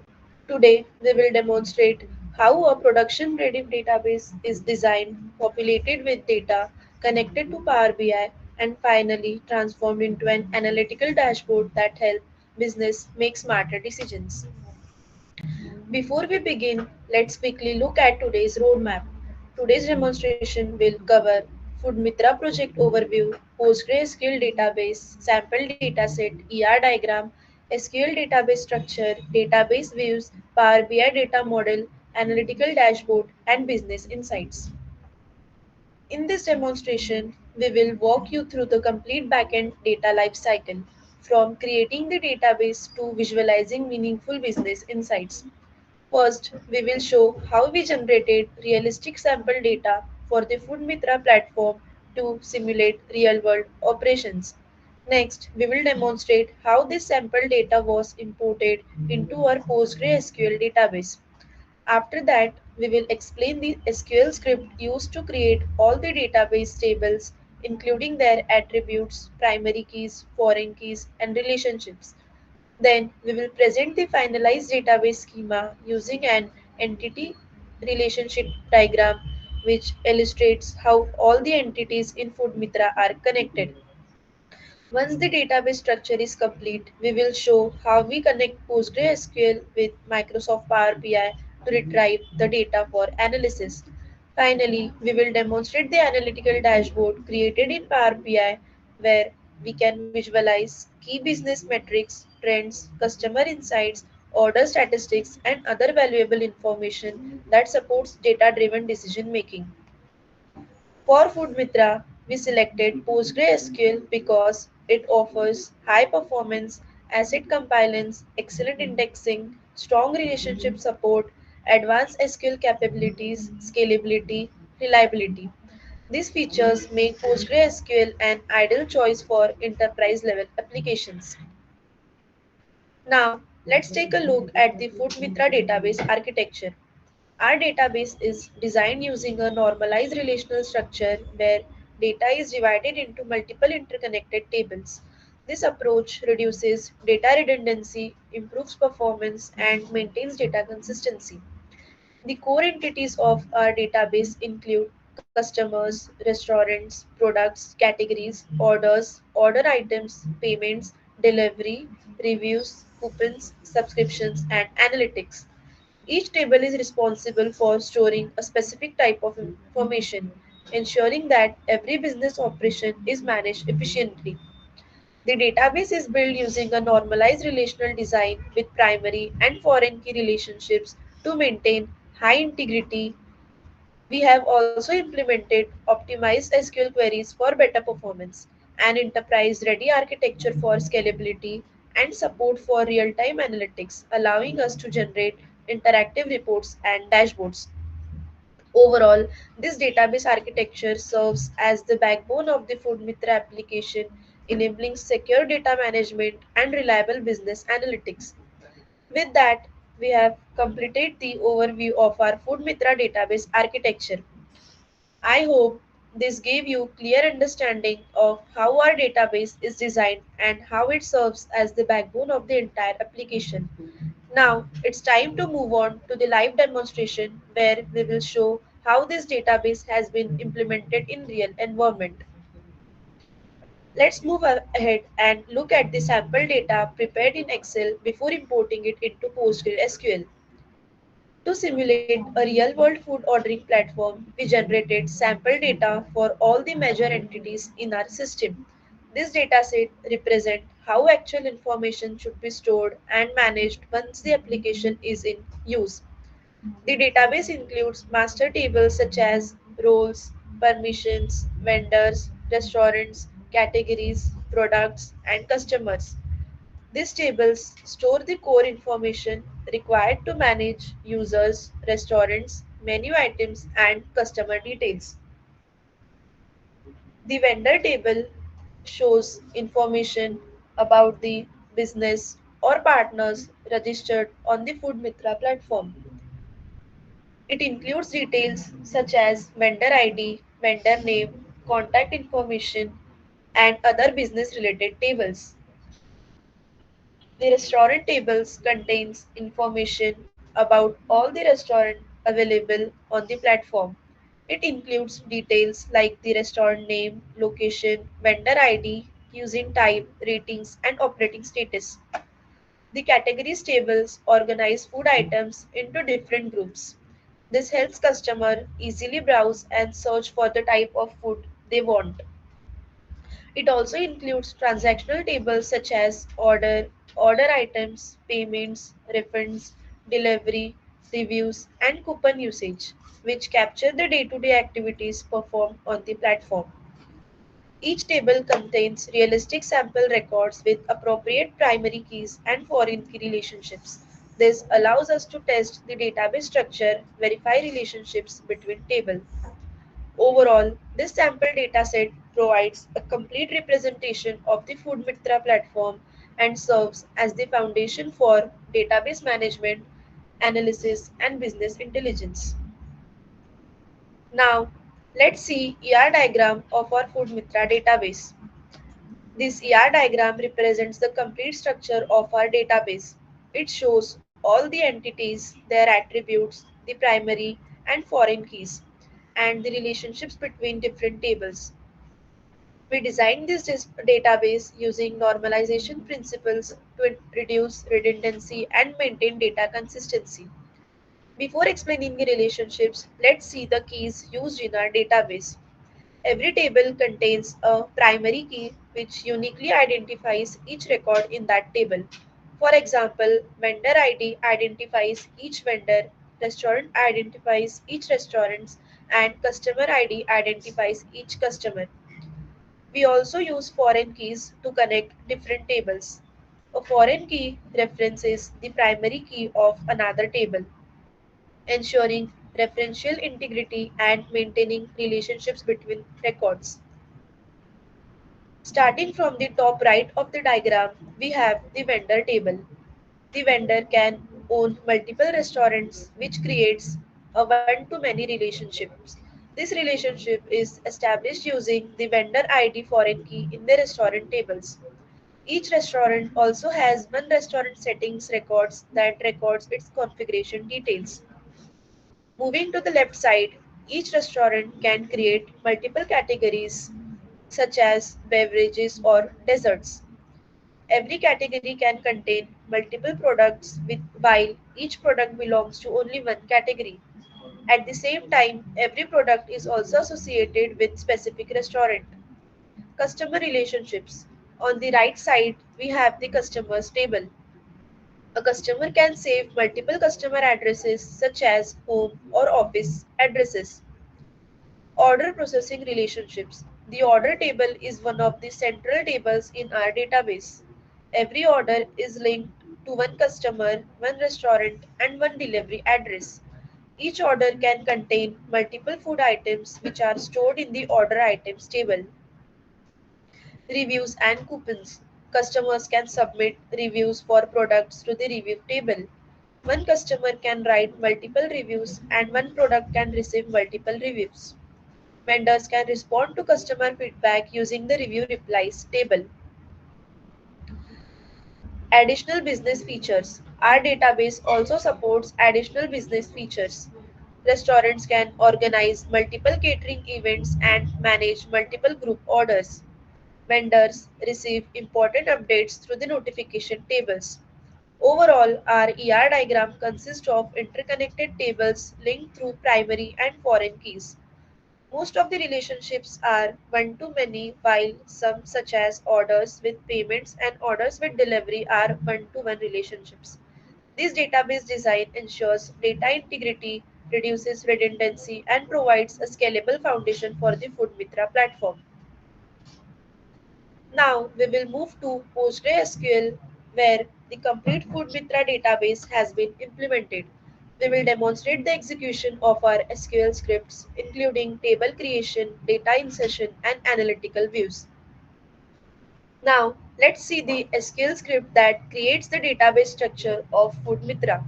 today we will demonstrate how a production ready database is designed, populated with data, connected to Power BI, and finally transformed into an analytical dashboard that helps business make smarter decisions. Before we begin, let's quickly look at today's roadmap. Today's demonstration will cover FoodMitra project overview, PostgreSQL database, sample dataset, ER diagram, SQL database structure, database views, Power BI data model, analytical dashboard, and business insights. In this demonstration, we will walk you through the complete backend data lifecycle, from creating the database to visualizing meaningful business insights. First, we will show how we generated realistic sample data for the Food Mitra platform to simulate real-world operations. Next, we will demonstrate how this sample data was imported into our PostgreSQL database. After that, we will explain the SQL script used to create all the database tables, including their attributes, primary keys, foreign keys, and relationships. Then we will present the finalized database schema using an entity relationship diagram which illustrates how all the entities in FoodMitra are connected. Once the database structure is complete, we will show how we connect PostgreSQL with Microsoft Power BI to retrieve the data for analysis. Finally, we will demonstrate the analytical dashboard created in Power BI where we can visualize key business metrics, trends, customer insights, order statistics, and other valuable information that supports data driven decision making. For FoodMitra, we selected PostgreSQL because it offers high performance, asset compliance, excellent indexing, strong relationship support, advanced SQL capabilities, scalability, reliability. These features make PostgreSQL an ideal choice for enterprise level applications. Now, let's take a look at the FoodMitra database architecture. Our database is designed using a normalized relational structure where data is divided into multiple interconnected tables. This approach reduces data redundancy, improves performance, and maintains data consistency. The core entities of our database include customers, restaurants, products, categories, orders, order items, payments, delivery, reviews, coupons, subscriptions, and analytics. Each table is responsible for storing a specific type of information, ensuring that every business operation is managed efficiently. The database is built using a normalized relational design with primary and foreign key relationships to maintain high integrity. We have also implemented optimized SQL queries for better performance, an enterprise ready architecture for scalability, and support for real time analytics, allowing us to generate interactive reports and dashboards. Overall, this database architecture serves as the backbone of the FoodMitra application, enabling secure data management and reliable business analytics. With that, we have completed the overview of our FoodMitra database architecture. I hope this gave you clear understanding of how our database is designed and how it serves as the backbone of the entire application. Now it's time to move on to the live demonstration where we will show how this database has been implemented in real environment. Let's move ahead and look at the sample data prepared in Excel before importing it into PostgreSQL. To simulate a real-world food ordering platform, we generated sample data for all the major entities in our system. This dataset represents how actual information should be stored and managed once the application is in use. The database includes master tables such as roles, permissions, vendors, restaurants, categories, products, and customers. These tables store the core information required to manage users, restaurants, menu items, and customer details. The vendor table shows information about the business or partners registered on the Food Mitra platform. It includes details such as vendor ID, vendor name, contact information, and other business related tables. The restaurant tables contains information about all the restaurants available on the platform. It includes details like the restaurant name, location, vendor ID, cuisine type, ratings, and operating status. The categories tables organize food items into different groups. This helps customer easily browse and search for the type of food they want. It also includes transactional tables such as order items, payments, refunds, delivery, reviews, and coupon usage, which capture the day-to-day activities performed on the platform. Each table contains realistic sample records with appropriate primary keys and foreign key relationships. This allows us to test the database structure, verify relationships between tables. Overall, this sample dataset provides a complete representation of the Food Mitra platform and serves as the foundation for database management, analysis, and business intelligence. Now, let's see ER diagram of our Food Mitra database. This ER diagram represents the complete structure of our database. It shows all the entities, their attributes, the primary and foreign keys, and the relationships between different tables. We designed this database using normalization principles to reduce redundancy and maintain data consistency. Before explaining the relationships, let's see the keys used in our database. Every table contains a primary key which uniquely identifies each record in that table. For example, vendor ID identifies each vendor, restaurant identifies each restaurant, and customer ID identifies each customer. We also use foreign keys to connect different tables. A foreign key references the primary key of another table, ensuring referential integrity and maintaining relationships between records. Starting from the top right of the diagram, we have the vendor table. The vendor can own multiple restaurants, which creates a one-to-many relationships. This relationship is established using the vendor ID foreign key in the restaurant tables. Each restaurant also has one restaurant settings records that records its configuration details. Moving to the left side, each restaurant can create multiple categories such as beverages or desserts. Every category can contain multiple products while each product belongs to only one category. At the same time, every product is also associated with specific restaurant. Customer relationships. On the right side, we have the customers table. A customer can save multiple customer addresses such as home or office addresses. Order processing relationships. The order table is one of the central tables in our database. Every order is linked to one customer, one restaurant, and one delivery address. Each order can contain multiple food items which are stored in the order items table. Reviews and coupons. Customers can submit reviews for products to the review table. One customer can write multiple reviews and one product can receive multiple reviews. Vendors can respond to customer feedback using the review replies table. Additional business features. Our database also supports additional business features. Restaurants can organize multiple catering events and manage multiple group orders. Vendors receive important updates through the notification tables. Overall, our ER diagram consists of interconnected tables linked through primary and foreign keys. Most of the relationships are one to many, while some, such as orders with payments and orders with delivery, are one to one relationships. This database design ensures data integrity, reduces redundancy, and provides a scalable foundation for the FoodMitra platform. Now we will move to PostgreSQL, where the complete FoodMitra database has been implemented. We will demonstrate the execution of our SQL scripts, including table creation, data insertion, and analytical views. Now, let's see the SQL script that creates the database structure of FoodMitra.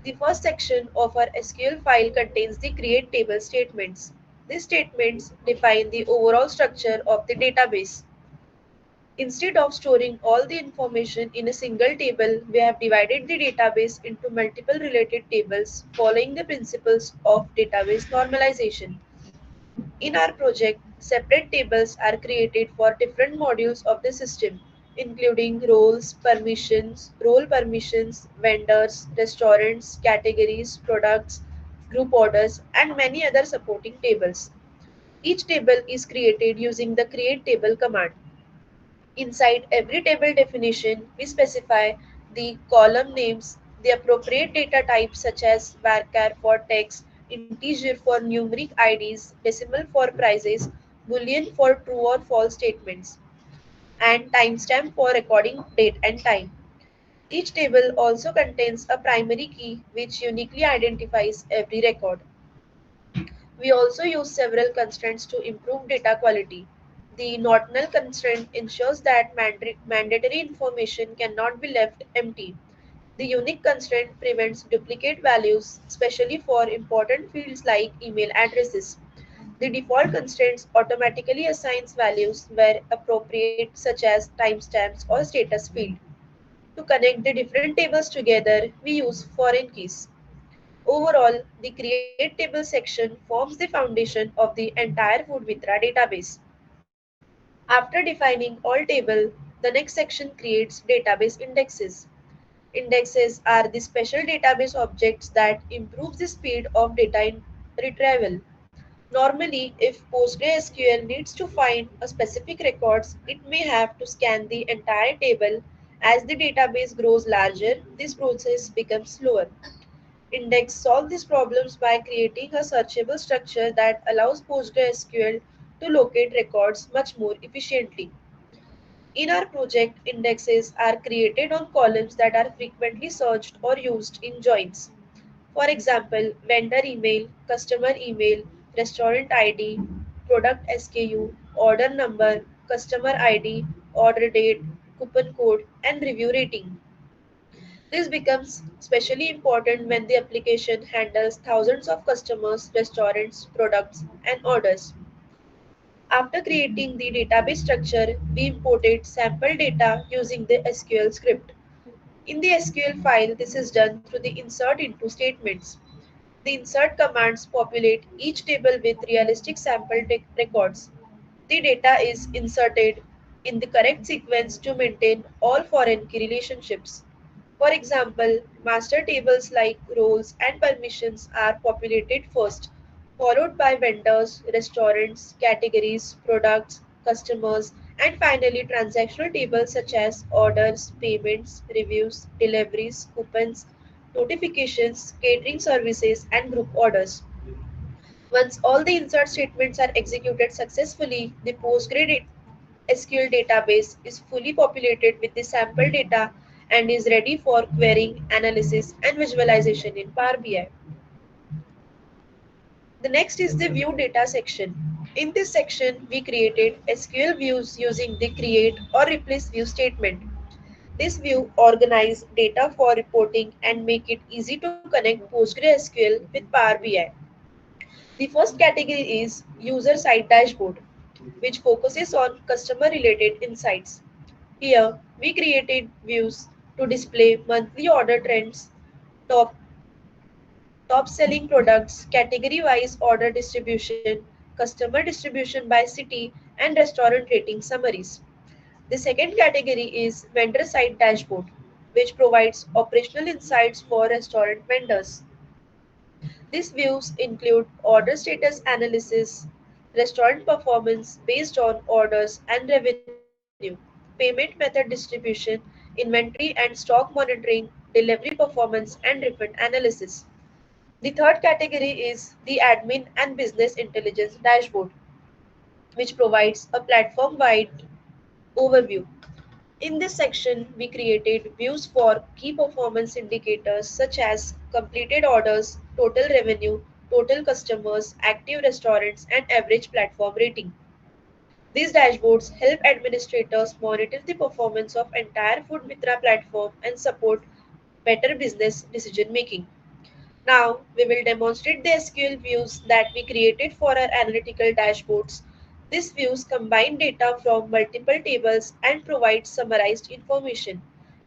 The first section of our SQL file contains the create table statements. These statements define the overall structure of the database. Instead of storing all the information in a single table, we have divided the database into multiple related tables following the principles of database normalization. In our project, separate tables are created for different modules of the system, including roles, permissions, role permissions, vendors, restaurants, categories, products, group orders, and many other supporting tables. Each table is created using the create table command. Inside every table definition, we specify the column names, the appropriate data types such as varchar for text, integer for numeric IDs, decimal for prices, boolean for true or false statements, and timestamp for recording date and time. Each table also contains a primary key which uniquely identifies every record. We also use several constraints to improve data quality. The not null constraint ensures that mandatory information cannot be left empty. The unique constraint prevents duplicate values, especially for important fields like email addresses. The default constraints automatically assigns values where appropriate, such as timestamps or status field. To connect the different tables together, we use foreign keys. Overall, the Create Table section forms the foundation of the entire FoodMitra database. After defining all table, the next section creates database indexes. Indexes are the special database objects that improves the speed of data retrieval. Normally, if PostgreSQL needs to find a specific records, it may have to scan the entire table. As the database grows larger, this process becomes slower. Index solve these problems by creating a searchable structure that allows PostgreSQL to locate records much more efficiently. In our project, indexes are created on columns that are frequently searched or used in joins. For example, vendor email, customer email, restaurant ID, product SKU, order number, customer ID, order date, coupon code, and review rating. This becomes especially important when the application handles thousands of customers, restaurants, products, and orders. After creating the database structure, we imported sample data using the SQL script. In the SQL file, this is done through the insert into statements. The insert commands populate each table with realistic sample records. The data is inserted in the correct sequence to maintain all foreign key relationships. For example, master tables like roles and permissions are populated first, followed by vendors, restaurants, categories, products, customers, and finally transactional tables such as orders, payments, reviews, deliveries, coupons, notifications, catering services, and group orders. Once all the insert statements are executed successfully, the PostgreSQL database is fully populated with the sample data and is ready for querying, analysis, and visualization in Power BI. The next is the View Data section. In this section, we created SQL views using the create or replace view statement. This view organize data for reporting and make it easy to connect PostgreSQL with Power BI. The first category is user side dashboard, which focuses on customer related insights. Here, we created views to display monthly order trends, top top selling products, category wise order distribution, customer distribution by city, and restaurant rating summaries. The second category is vendor side dashboard, which provides operational insights for restaurant vendors. These views include order status analysis, restaurant performance based on orders and revenue, payment method distribution, inventory and stock monitoring, delivery performance, and refund analysis. The third category is the admin and business intelligence dashboard, which provides a platform wide overview. In this section, we created views for key performance indicators such as completed orders, total revenue, total customers, active restaurants, and average platform rating. These dashboards help administrators monitor the performance of entire FoodMitra platform and support better business decision making. Now, we will demonstrate the SQL views that we created for our analytical dashboards. These views combine data from multiple tables and provide summarized information,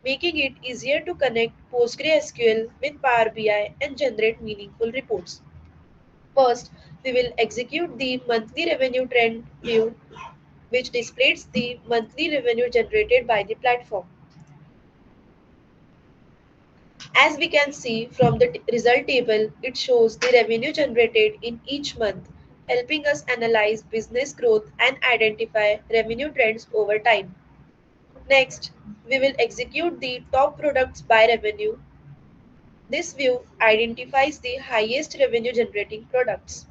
making it easier to connect PostgreSQL with Power BI and generate meaningful reports. First, we will execute the monthly revenue trend view, which displays the monthly revenue generated by the platform. As we can see from the result table, it shows the revenue generated in each month, helping us analyze business growth and identify revenue trends over time. Next, we will execute the top products by revenue. This view identifies the highest revenue generating products.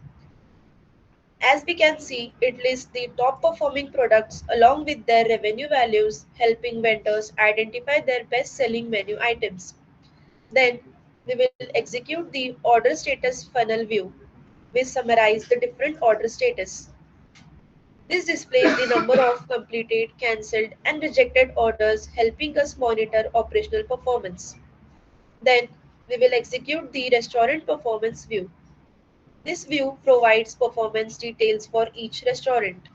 As we can see, it lists the top performing products along with their revenue values, helping vendors identify their best selling menu items. Then we will execute the order status funnel view. We summarize the different order status. This displays the number of completed, cancelled, and rejected orders, helping us monitor operational performance. Then we will execute the restaurant performance view. This view provides performance details for each restaurant.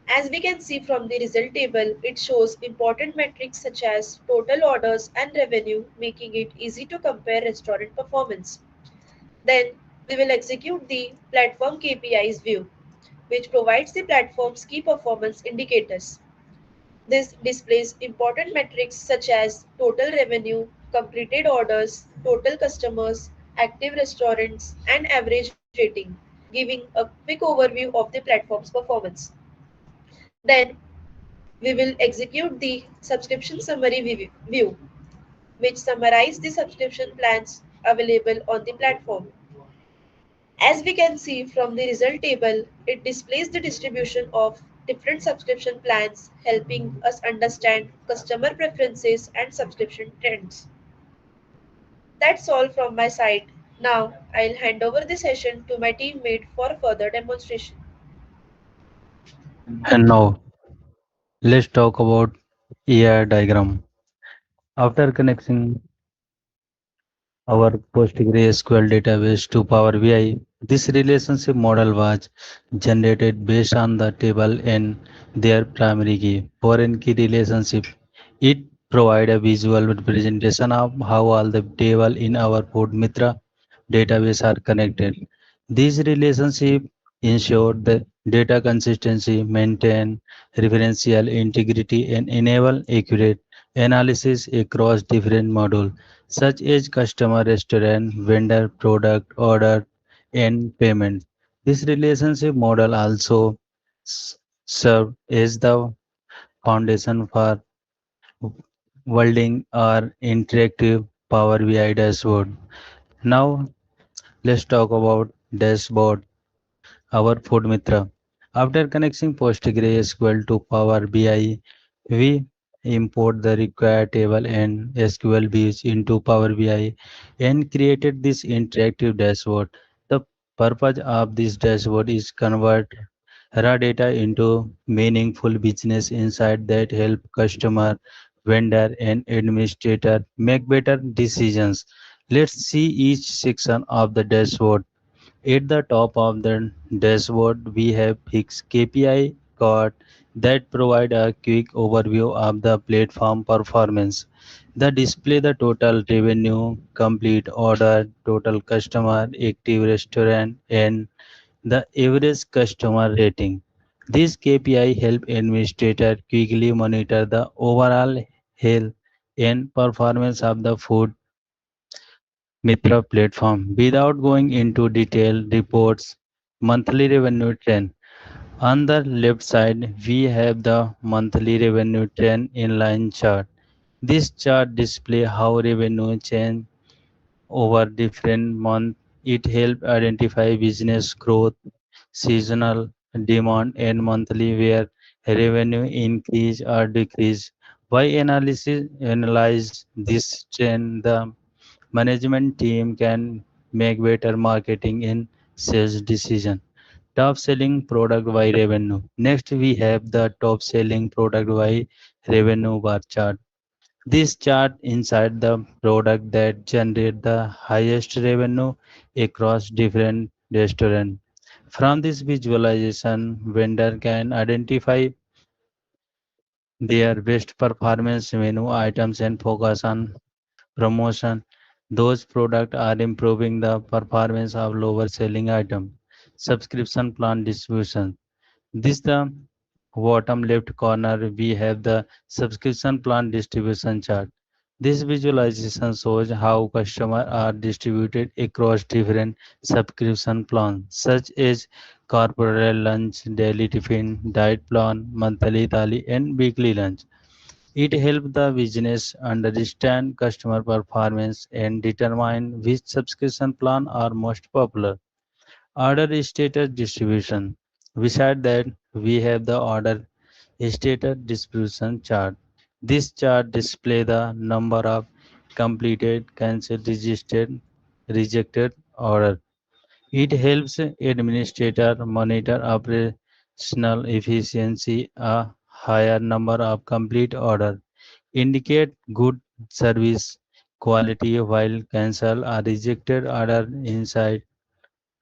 As we can see from the result table, it shows important metrics such as total orders and revenue, making it easy to compare restaurant performance. Then we will execute the platform KPIs view, which provides the platform's key performance indicators. This displays important metrics such as total revenue, completed orders, total customers, active restaurants, and average rating, giving a quick overview of the platform's performance. Then we will execute the subscription summary view, which summarizes the subscription plans available on the platform. As we can see from the result table, it displays the distribution of different subscription plans, helping us understand customer preferences and subscription trends. That's all from my side. Now, I'll hand over the session to my teammate for further demonstration. And now let's talk about AI diagram. After connecting our PostgreSQL database to Power BI, this relationship model was generated based on the table and their primary key. Foreign key relationship. It provides a visual representation of how all the table in our Mitra database are connected. These relationships ensure the data consistency, maintain referential integrity, and enable accurate analysis across different modules such as customer, restaurant, vendor, product, order, and payment. This relationship model also serve as the foundation for building our interactive Power BI dashboard. Now let's talk about dashboard, our Food Mitra. After connecting PostgreSQL to Power BI, we import the required table and SQL views into Power BI and created this interactive dashboard. The purpose of this dashboard is convert raw data into meaningful business insight that help customer, vendor, and administrator make better decisions. Let's see each section of the dashboard. At the top of the dashboard, we have fixed KPI card that provide a quick overview of the platform performance. The display the total revenue, complete order, total customer, active restaurant, and the average customer rating. This KPI help administrator quickly monitor the overall health and performance of the food Mitra platform. Without going into detailed reports, monthly revenue trend. On the left side, we have the monthly revenue trend inline chart. This chart displays how revenue change over different months. It helps identify business growth, seasonal demand, and monthly where revenue increase or decrease. By analyze this trend, the management team can make better marketing and sales decision. Top selling product by revenue. Next, we have the top selling product by revenue bar chart. This chart inside the product that generate the highest revenue across different restaurants. From this visualization, vendor can identify their best performance menu items and focus on promotion. Those products are improving the performance of lower selling item. Subscription plan distribution. This the bottom left corner we have the subscription plan distribution chart. This visualization shows how customers are distributed across different subscription plans such as corporate lunch, daily tiffin, diet plan, monthly thali and weekly lunch. It helps the business understand customer performance and determine which subscription plan are most popular. Order status distribution. Beside that, we have the order status distribution chart. This chart displays the number of completed, cancelled, registered, rejected order. It helps administrator monitor operational efficiency. A higher number of complete order indicate good service quality while cancel or rejected order inside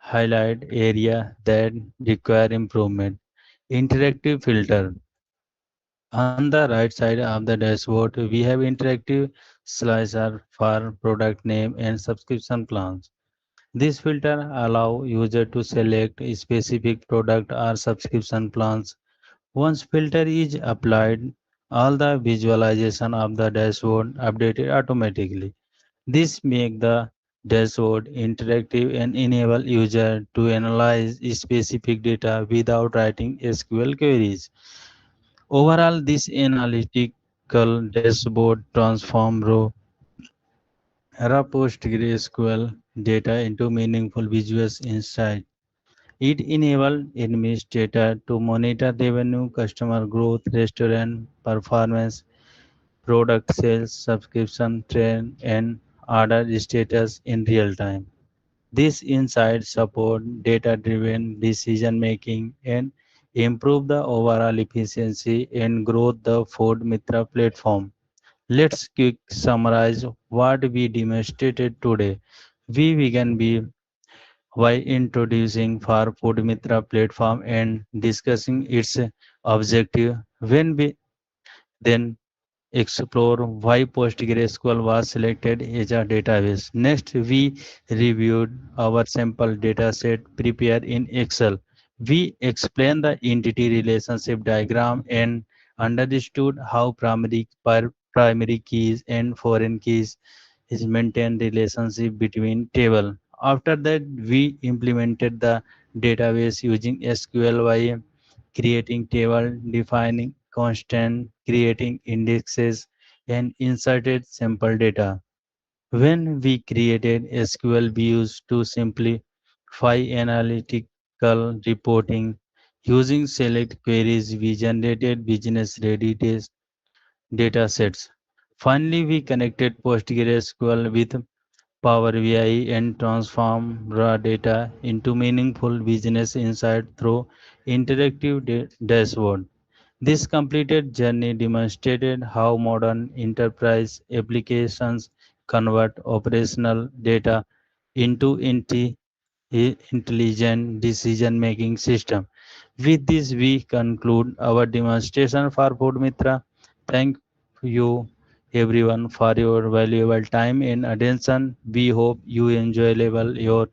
highlight area that require improvement. Interactive filter. On the right side of the dashboard, we have interactive slicer for product name and subscription plans. This filter allow user to select a specific product or subscription plans. Once filter is applied, all the visualization of the dashboard updated automatically. This make the dashboard interactive and enable user to analyze specific data without writing SQL queries. Overall, this analytical dashboard transform raw PostgreSQL data into meaningful visual insight. It enables administrators to monitor revenue, customer growth, restaurant performance, product sales, subscription trend, and order status in real time. These insights support data-driven decision-making and improve the overall efficiency and growth the Ford Mitra platform. Let's quick summarize what we demonstrated today. We began by introducing for Food Mitra platform and discussing its objective. When we then explore why PostgreSQL was selected as a database. Next, we reviewed our sample dataset prepared in Excel. We explained the entity relationship diagram and understood how primary keys and foreign keys is maintain relationship between table. After that, we implemented the database using SQL by creating table, defining constant, creating indexes, and inserted sample data. When we created SQL views to simplify analytical reporting, using select queries, we generated business ready data sets. Finally, we connected PostgreSQL with Power BI and transform raw data into meaningful business insight through interactive dashboard. This completed journey demonstrated how modern enterprise applications convert operational data into intelligent decision-making system. With this, we conclude our demonstration for Food Mitra. Thank you everyone for your valuable time and attention. We hope you enjoy level your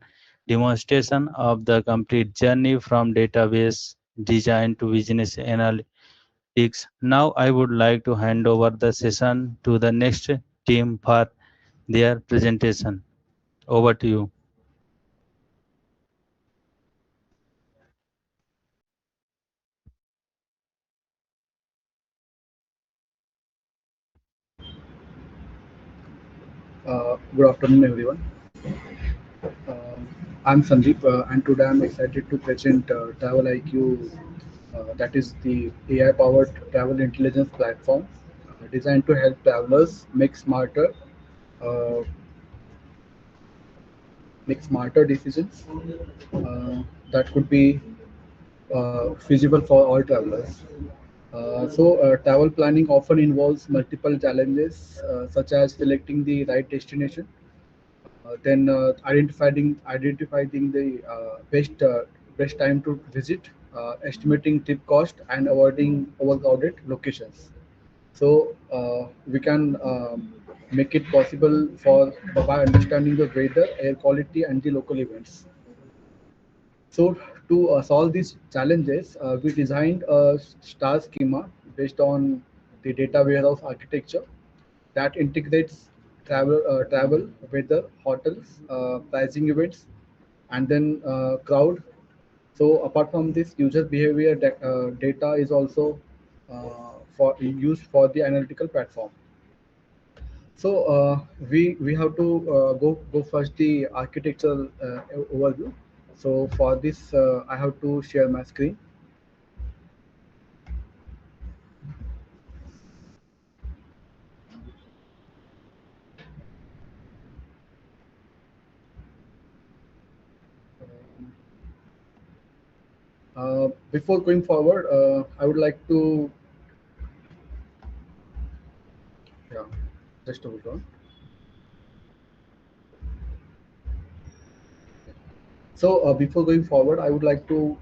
demonstration of the complete journey from database design to business analytics. Now I would like to hand over the session to the next team for their presentation. Over to you. Good afternoon, everyone. I'm Sandeep, and today I'm excited to present Travel IQ, that is the AI-powered travel intelligence platform designed to help travelers uh, make smarter decisions that could be feasible for all travelers. Travel planning often involves multiple challenges, such as selecting the right destination, then identifying the best time to visit, estimating trip cost, and avoiding overcrowded locations. We can make it possible for by understanding the weather, air quality, and the local events. So to solve these challenges, we designed a star schema based on the data warehouse architecture that integrates travel, weather, hotels, pricing events, and then crowd. So apart from this, user behavior data is also for used for the analytical platform. We have to go first the architectural overview. So for this, I have to share my screen. Before going forward, I would like to, yeah, just hold on. Before going forward, I would like to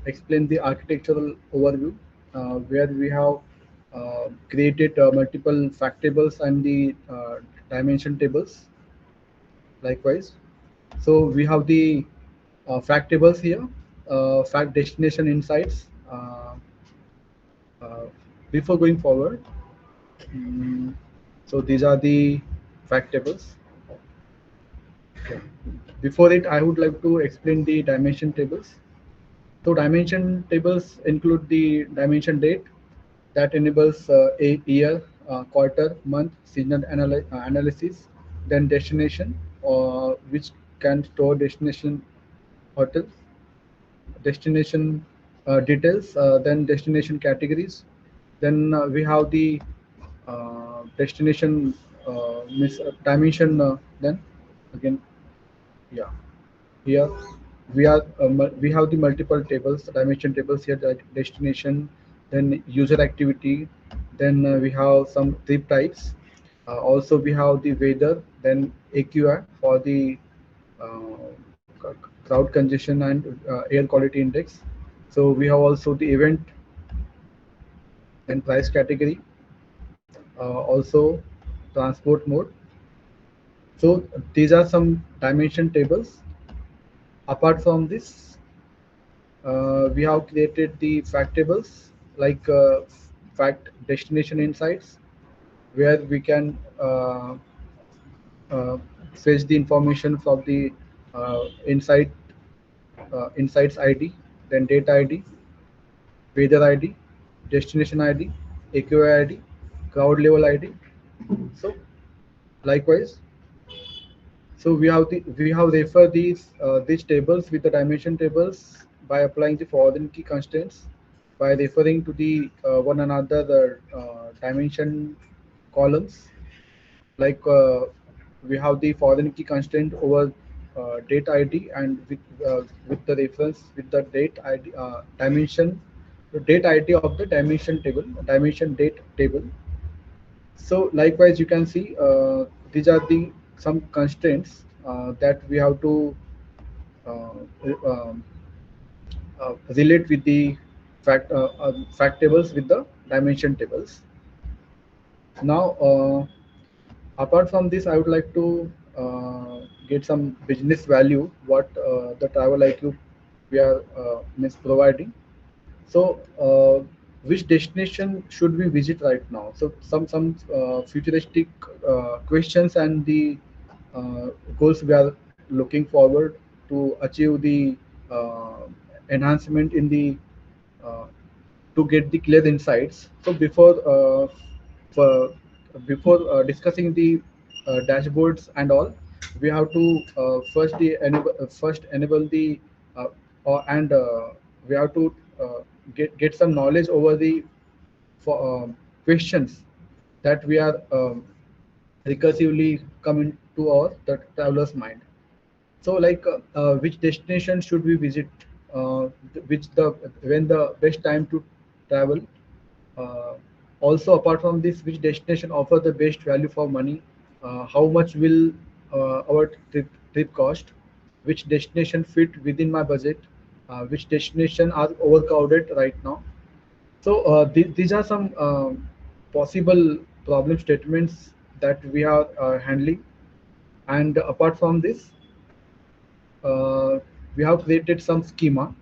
explain the architectural overview, where we have created multiple fact tables and the dimension tables. Likewise, so we have the fact tables here, fact destination insights. Uh, Before going forward, mm, so these are the fact tables. Okay. Before it, I would like to explain the dimension tables. So dimension tables include the dimension date that enables a year, quarter, month, seasonal analysis, then destination, which can store destination hotel, destination details, then destination categories. Then we have the destination dimension. Then again, yeah. Here we have the multiple tables, dimension tables here, the destination, then user activity, then we have some trip types. Also we have the weather, then AQI for the crowd congestion and air quality index. So we have also the event and price category, also transport mode. So these are some dimension tables. Apart from this, we have created the fact tables like fact destination insights, where we can uh, fetch the information from the insight insights ID, then date ID, weather ID, destination ID, AQI ID, crowd level ID. So likewise, so we have refer these tables with the dimension tables by applying the foreign key constraints, by referring to the one another dimension columns, like we have the foreign key constraint over date ID, and with the reference with the date ID dimension, the date ID of the dimension table, dimension date table. So likewise, you can see these are the some constraints that we have to uh, um, relate with the fact tables with the dimension tables. Now, apart from this, I would like to get some business value what the travel IQ we are means providing. So, which destination should we visit right now? So, some futuristic questions and the uh, goals we are looking forward to achieve the uh, enhancement in the uh, to get the clear insights. So, for, before discussing the dashboards and all, we have to first enable the and we have to get some knowledge over the for, questions that we are recursively coming to our the traveler's mind. So like which destination should we visit, which the when the best time to travel, uh, also apart from this, which destination offer the best value for money, how much will our trip cost, which destination fit within my budget, which destination are overcrowded right now. So these are some possible problem statements that we are handling. And apart from this, uh, we have created some schema.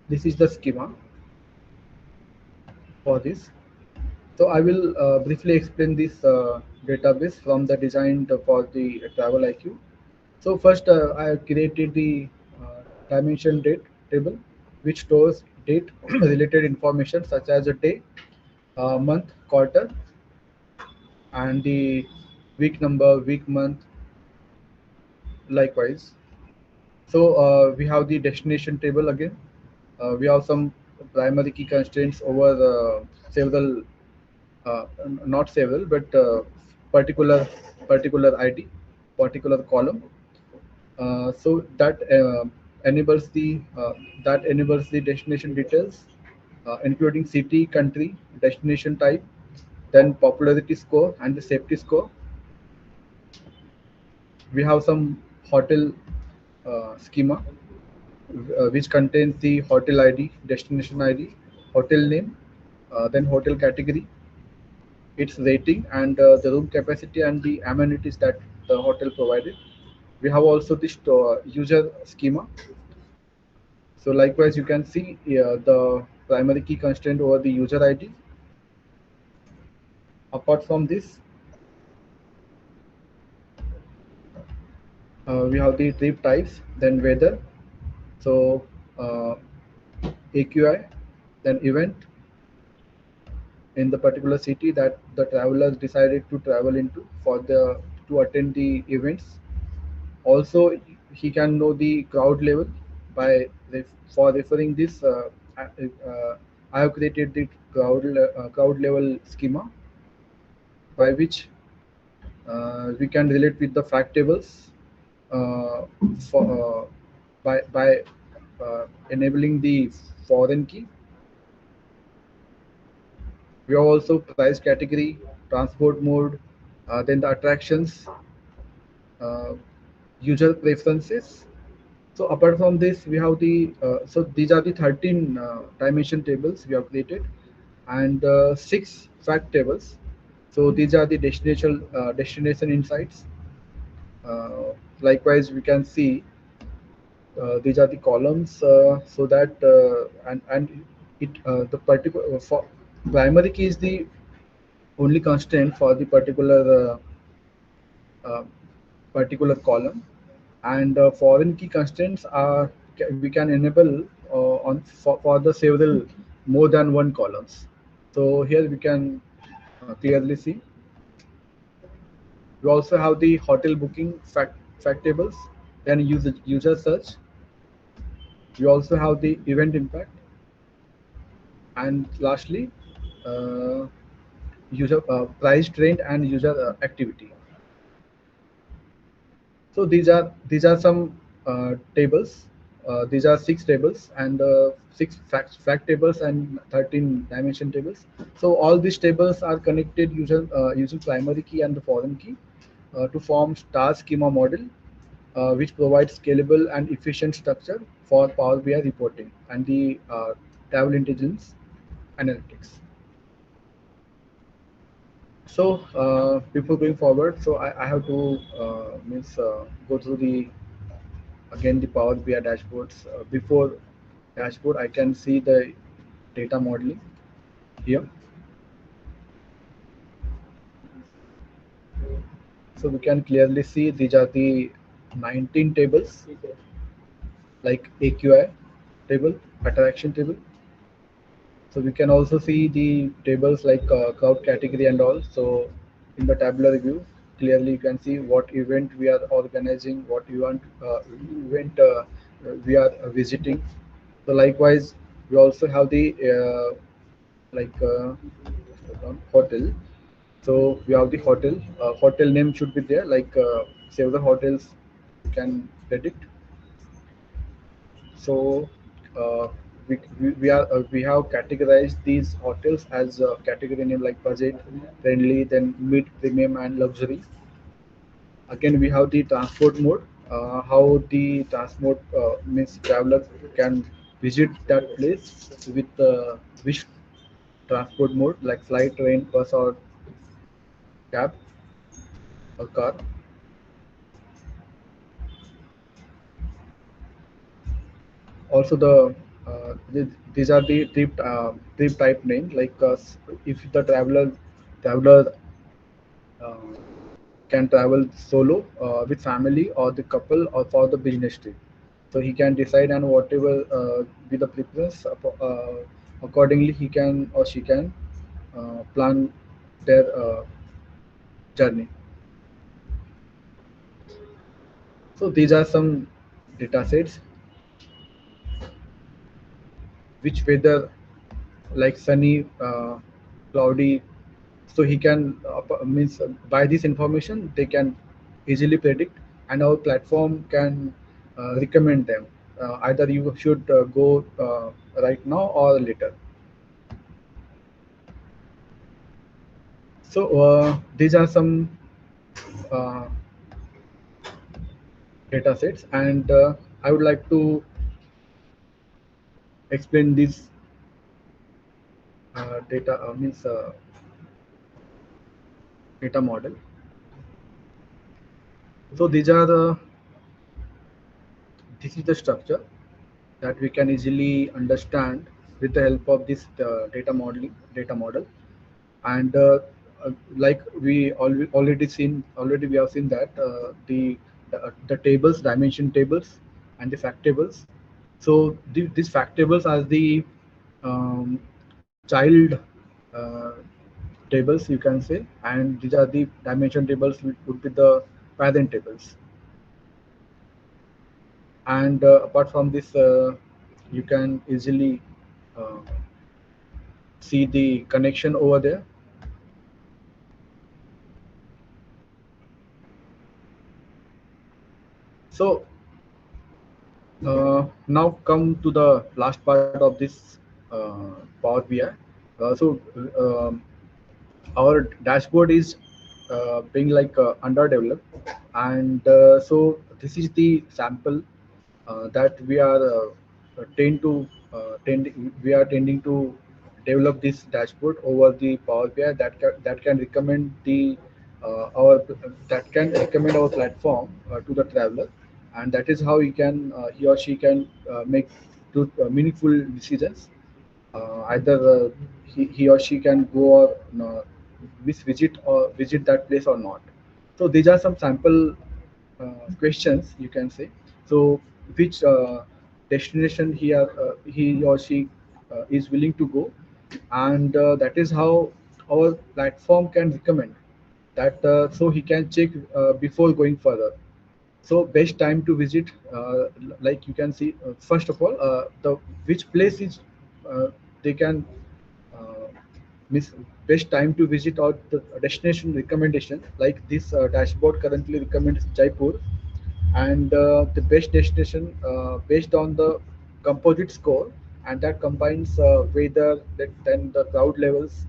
This is the schema for this. So I will briefly explain this database from the design for the travel IQ. So first, I have created the dimension date table, which stores date related information such as a day, month, quarter, and the week number, week, month, likewise. So we have the destination table again. We have some primary key constraints over several, not several, but particular ID, particular column. So enables the that enables the destination details, including city, country, destination type, then popularity score and the safety score. We have some hotel schema, which contains the hotel ID, destination ID, hotel name, then hotel category, its rating, and the room capacity and the amenities that the hotel provided. We have also the user schema. So likewise, you can see the primary key constraint over the user ID. Apart from this, we have the trip types, then weather, so AQI, then event in the particular city that the travelers decided to travel into for the to attend the events. Also, he can know the crowd level by for referring this. I have created the crowd level schema by which we can relate with the fact tables uh, for, by enabling the foreign key. We have also price category, transport mode, then the attractions, uh, user preferences. So apart from this, we have the so these are the 13 dimension tables we have created, and 6 fact tables. So these are the destination insights. Likewise, we can see these are the columns so that and it the particular for primary key is the only constant for the uh, particular column, and foreign key constraints are we can enable on for the several more than one columns. So here we can clearly see. We also have the hotel booking fact tables, then user search. We also have the event impact, and lastly, uh, user price trend and user activity. So these are some tables. These are 6 tables and 6 fact tables and 13 dimension tables. So all these tables are connected using primary key and the foreign key to form star schema model, which provides scalable and efficient structure for Power BI reporting and the Table Intelligence analytics. So before going forward, so I have to go through the again the Power BI dashboards. Before dashboard, I can see the data modeling here. So we can clearly see these are the 19 tables like AQI table, attraction table. So we can also see the tables like crowd category and all. So in the tabular view, clearly you can see what event we are organizing, what event we are visiting. So likewise, we also have the like hotel. So we have the hotel. Hotel name should be there. Like several hotels you can predict. So we have categorized these hotels as a category name like budget, friendly, then mid, premium, and luxury. Again, we have the transport mode. How the transport means traveler can visit that place with which transport mode like flight, train, bus, or cab or car. Also, these are the trip type name. Like if the traveler uh, can travel solo with family or the couple or for the business trip. So he can decide and whatever be the preference. Accordingly, he can or she can plan their journey. So these are some data sets which weather like sunny, cloudy. So he can means by this information they can easily predict, and our platform can recommend them. Either you should go right now or later. So these are some uh, data sets, and I would like to explain this data means data model. So these are the this is the structure that we can easily understand with the help of this data model. And like already we have seen that the tables, dimension tables, and the fact tables. So these fact tables are the um, child uh, tables, you can say, and these are the dimension tables, which would be the parent tables. And apart from this, you can easily uh, see the connection over there. So now come to the last part of this Power BI. So um, our dashboard is being like underdeveloped, and so this is the sample that we are we are tending to develop this dashboard over the Power BI that can recommend the our that can recommend our platform to the traveler, and that is how he or she can make meaningful decisions. Either he or she can go or visit that place or not. So these are some sample questions, you can say. So which destination he or she is willing to go, and that is how our platform can recommend that, so he can check before going further. So best time to visit, like you can see, first of all, the which place is they can uh, miss best time to visit, or the destination recommendation. Like this dashboard currently recommends Jaipur, and the best destination based on the composite score, and that combines weather, then the crowd levels,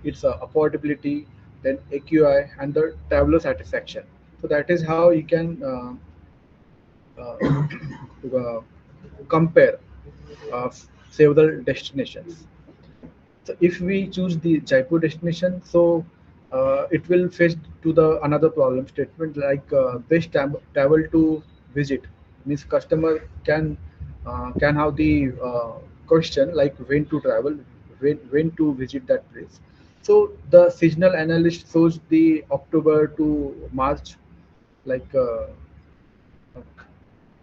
its affordability, then AQI, and the traveler satisfaction. So that is how you can uh, uh, compare several destinations. So if we choose the Jaipur destination, so it will face to the another problem statement, like best travel to visit, means customer can have the question like when to travel, when to visit that place. So the seasonal analyst shows the October to March, like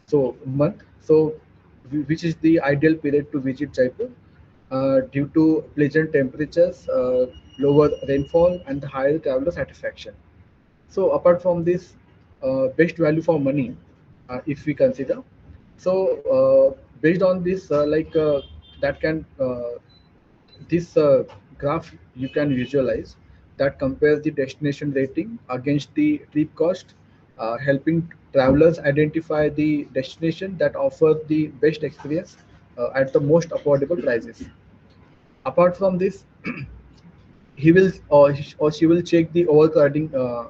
so month. So which is the ideal period to visit Jaipur due to pleasant temperatures, lower rainfall, and the higher traveler satisfaction. So apart from this, best value for money, if we consider, so based on this, that can this graph you can visualize that compares the destination rating against the trip cost, helping travelers identify the destination that offer the best experience at the most affordable prices. Apart from this, or she will check the overcrowding uh,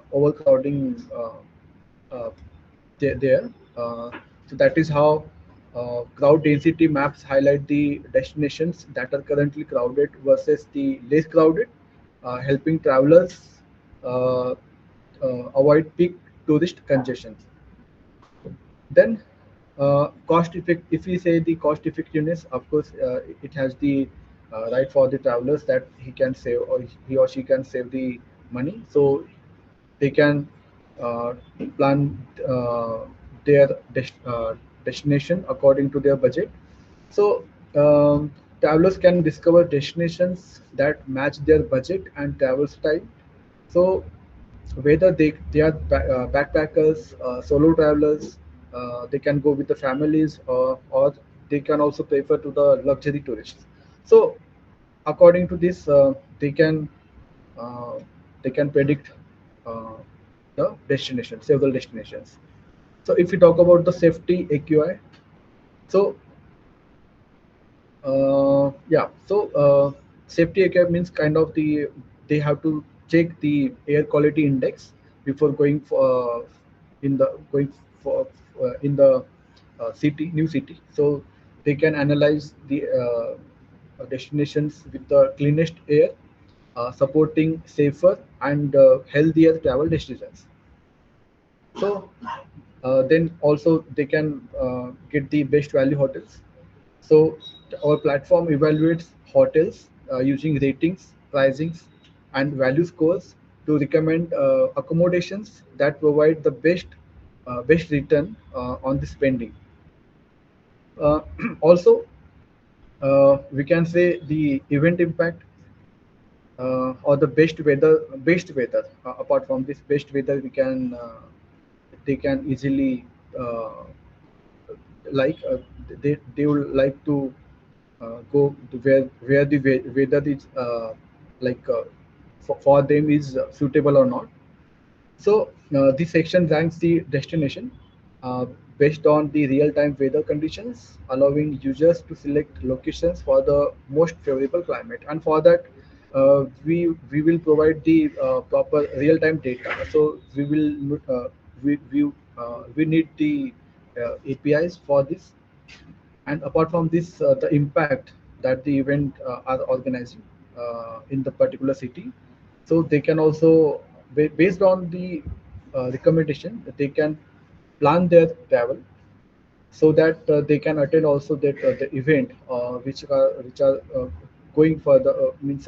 there. Uh, so that is how crowd density maps highlight the destinations that are currently crowded versus the less crowded, helping travelers uh, avoid peak tourist congestion. Then cost effect. If we say the cost effectiveness, of course, it has the right for the travelers that he or she can save the money. So they can uh, plan their destination according to their budget. So travelers can discover destinations that match their budget and travel style. So whether they are backpackers, solo travelers, they can go with the families, or they can also prefer to the luxury tourists. So according to this, uh, they can predict uh, the destination, several destinations. So if we talk about the safety AQI, so yeah, so safety AQI means kind of the they have to check the air quality index before going for in the new city. So they can analyze the destinations with the cleanest air, supporting safer and healthier travel decisions. So then also they can get the best value hotels. So our platform evaluates hotels using ratings, pricings, and value scores to recommend accommodations that provide the best return on the spending. Uh, Also, we can say the event impact or the best weather. Apart from this best weather, we can they can easily like they would like to go to where the weather is like for them is suitable or not. So this section ranks the destination uh, based on the real-time weather conditions, allowing users to select locations for the most favorable climate. And for that, we will provide the proper real-time data. So we need the APIs for this. And apart from this, the impact that the event are organizing in the particular city. So they can also, based on the recommendation, they can plan their travel so that they can attend also that the event which are going for the means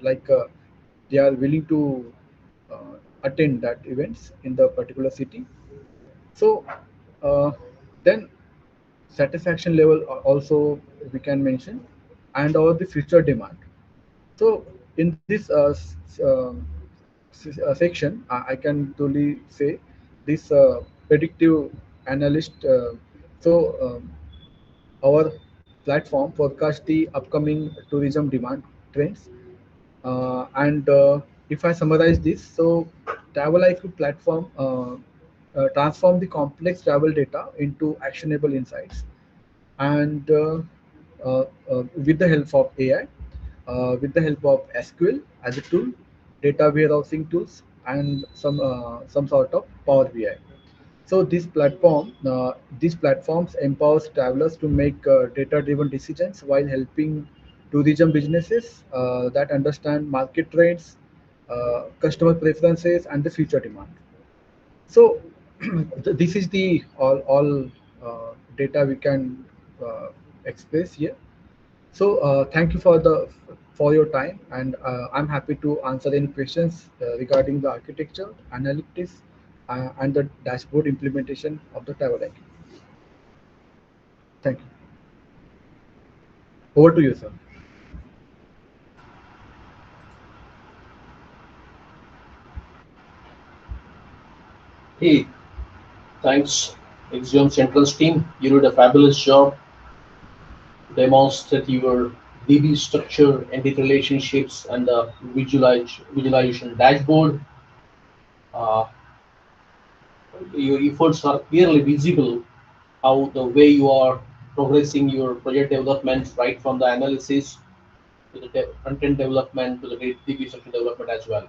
like they are willing to attend that events in the particular city. So then satisfaction level also we can mention, and or the future demand. So in this section, I can totally say this predictive analyst. Our platform forecast the upcoming tourism demand trends. And if I summarize this, so Travel IQ platform transform the complex travel data into actionable insights, and with the help of AI, with the help of SQL as a tool, data warehousing tools, and some sort of Power BI. So these platforms empowers travelers to make data-driven decisions while helping tourism businesses that understand market trends, customer preferences, and the future demand. So this is the all data we can express here. So thank you for your time, and I'm happy to answer any questions regarding the architecture, analytics, and the dashboard implementation of the travel IQ. Thank you. Over to you, sir. Hey, thanks, Axiom Central's team. You did a fabulous job to demonstrate your DB structure, entity relationships, and the visualization dashboard. Uh, your efforts are clearly visible. How the way you are progressing your project development, right from the analysis to the front-end development to the DB structure development as well.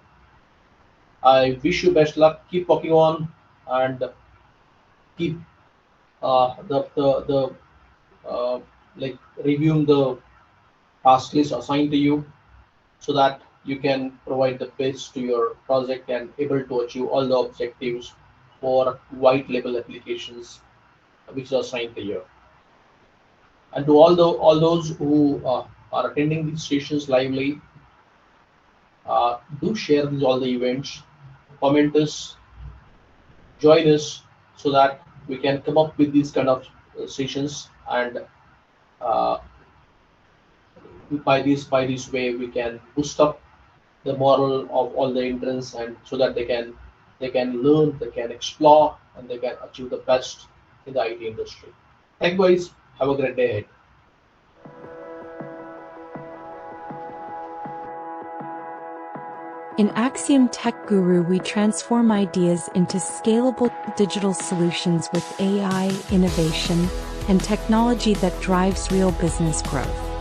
I wish you best luck. Keep working on and keep the uh, like reviewing the task list assigned to you so that you can provide the best to your project and able to achieve all the objectives for white label applications which are assigned to you. And to all those who are attending these sessions lively, do share these all the events, comment us, join us so that we can come up with these kind of sessions, and uh, by this way we can boost up the moral of all the interns, and so that they can learn, they can explore, and they can achieve the best in the IT industry. Thank you guys. Have a great day ahead. In Axiom Tech Guru, we transform ideas into scalable digital solutions with AI, innovation, and technology that drives real business growth.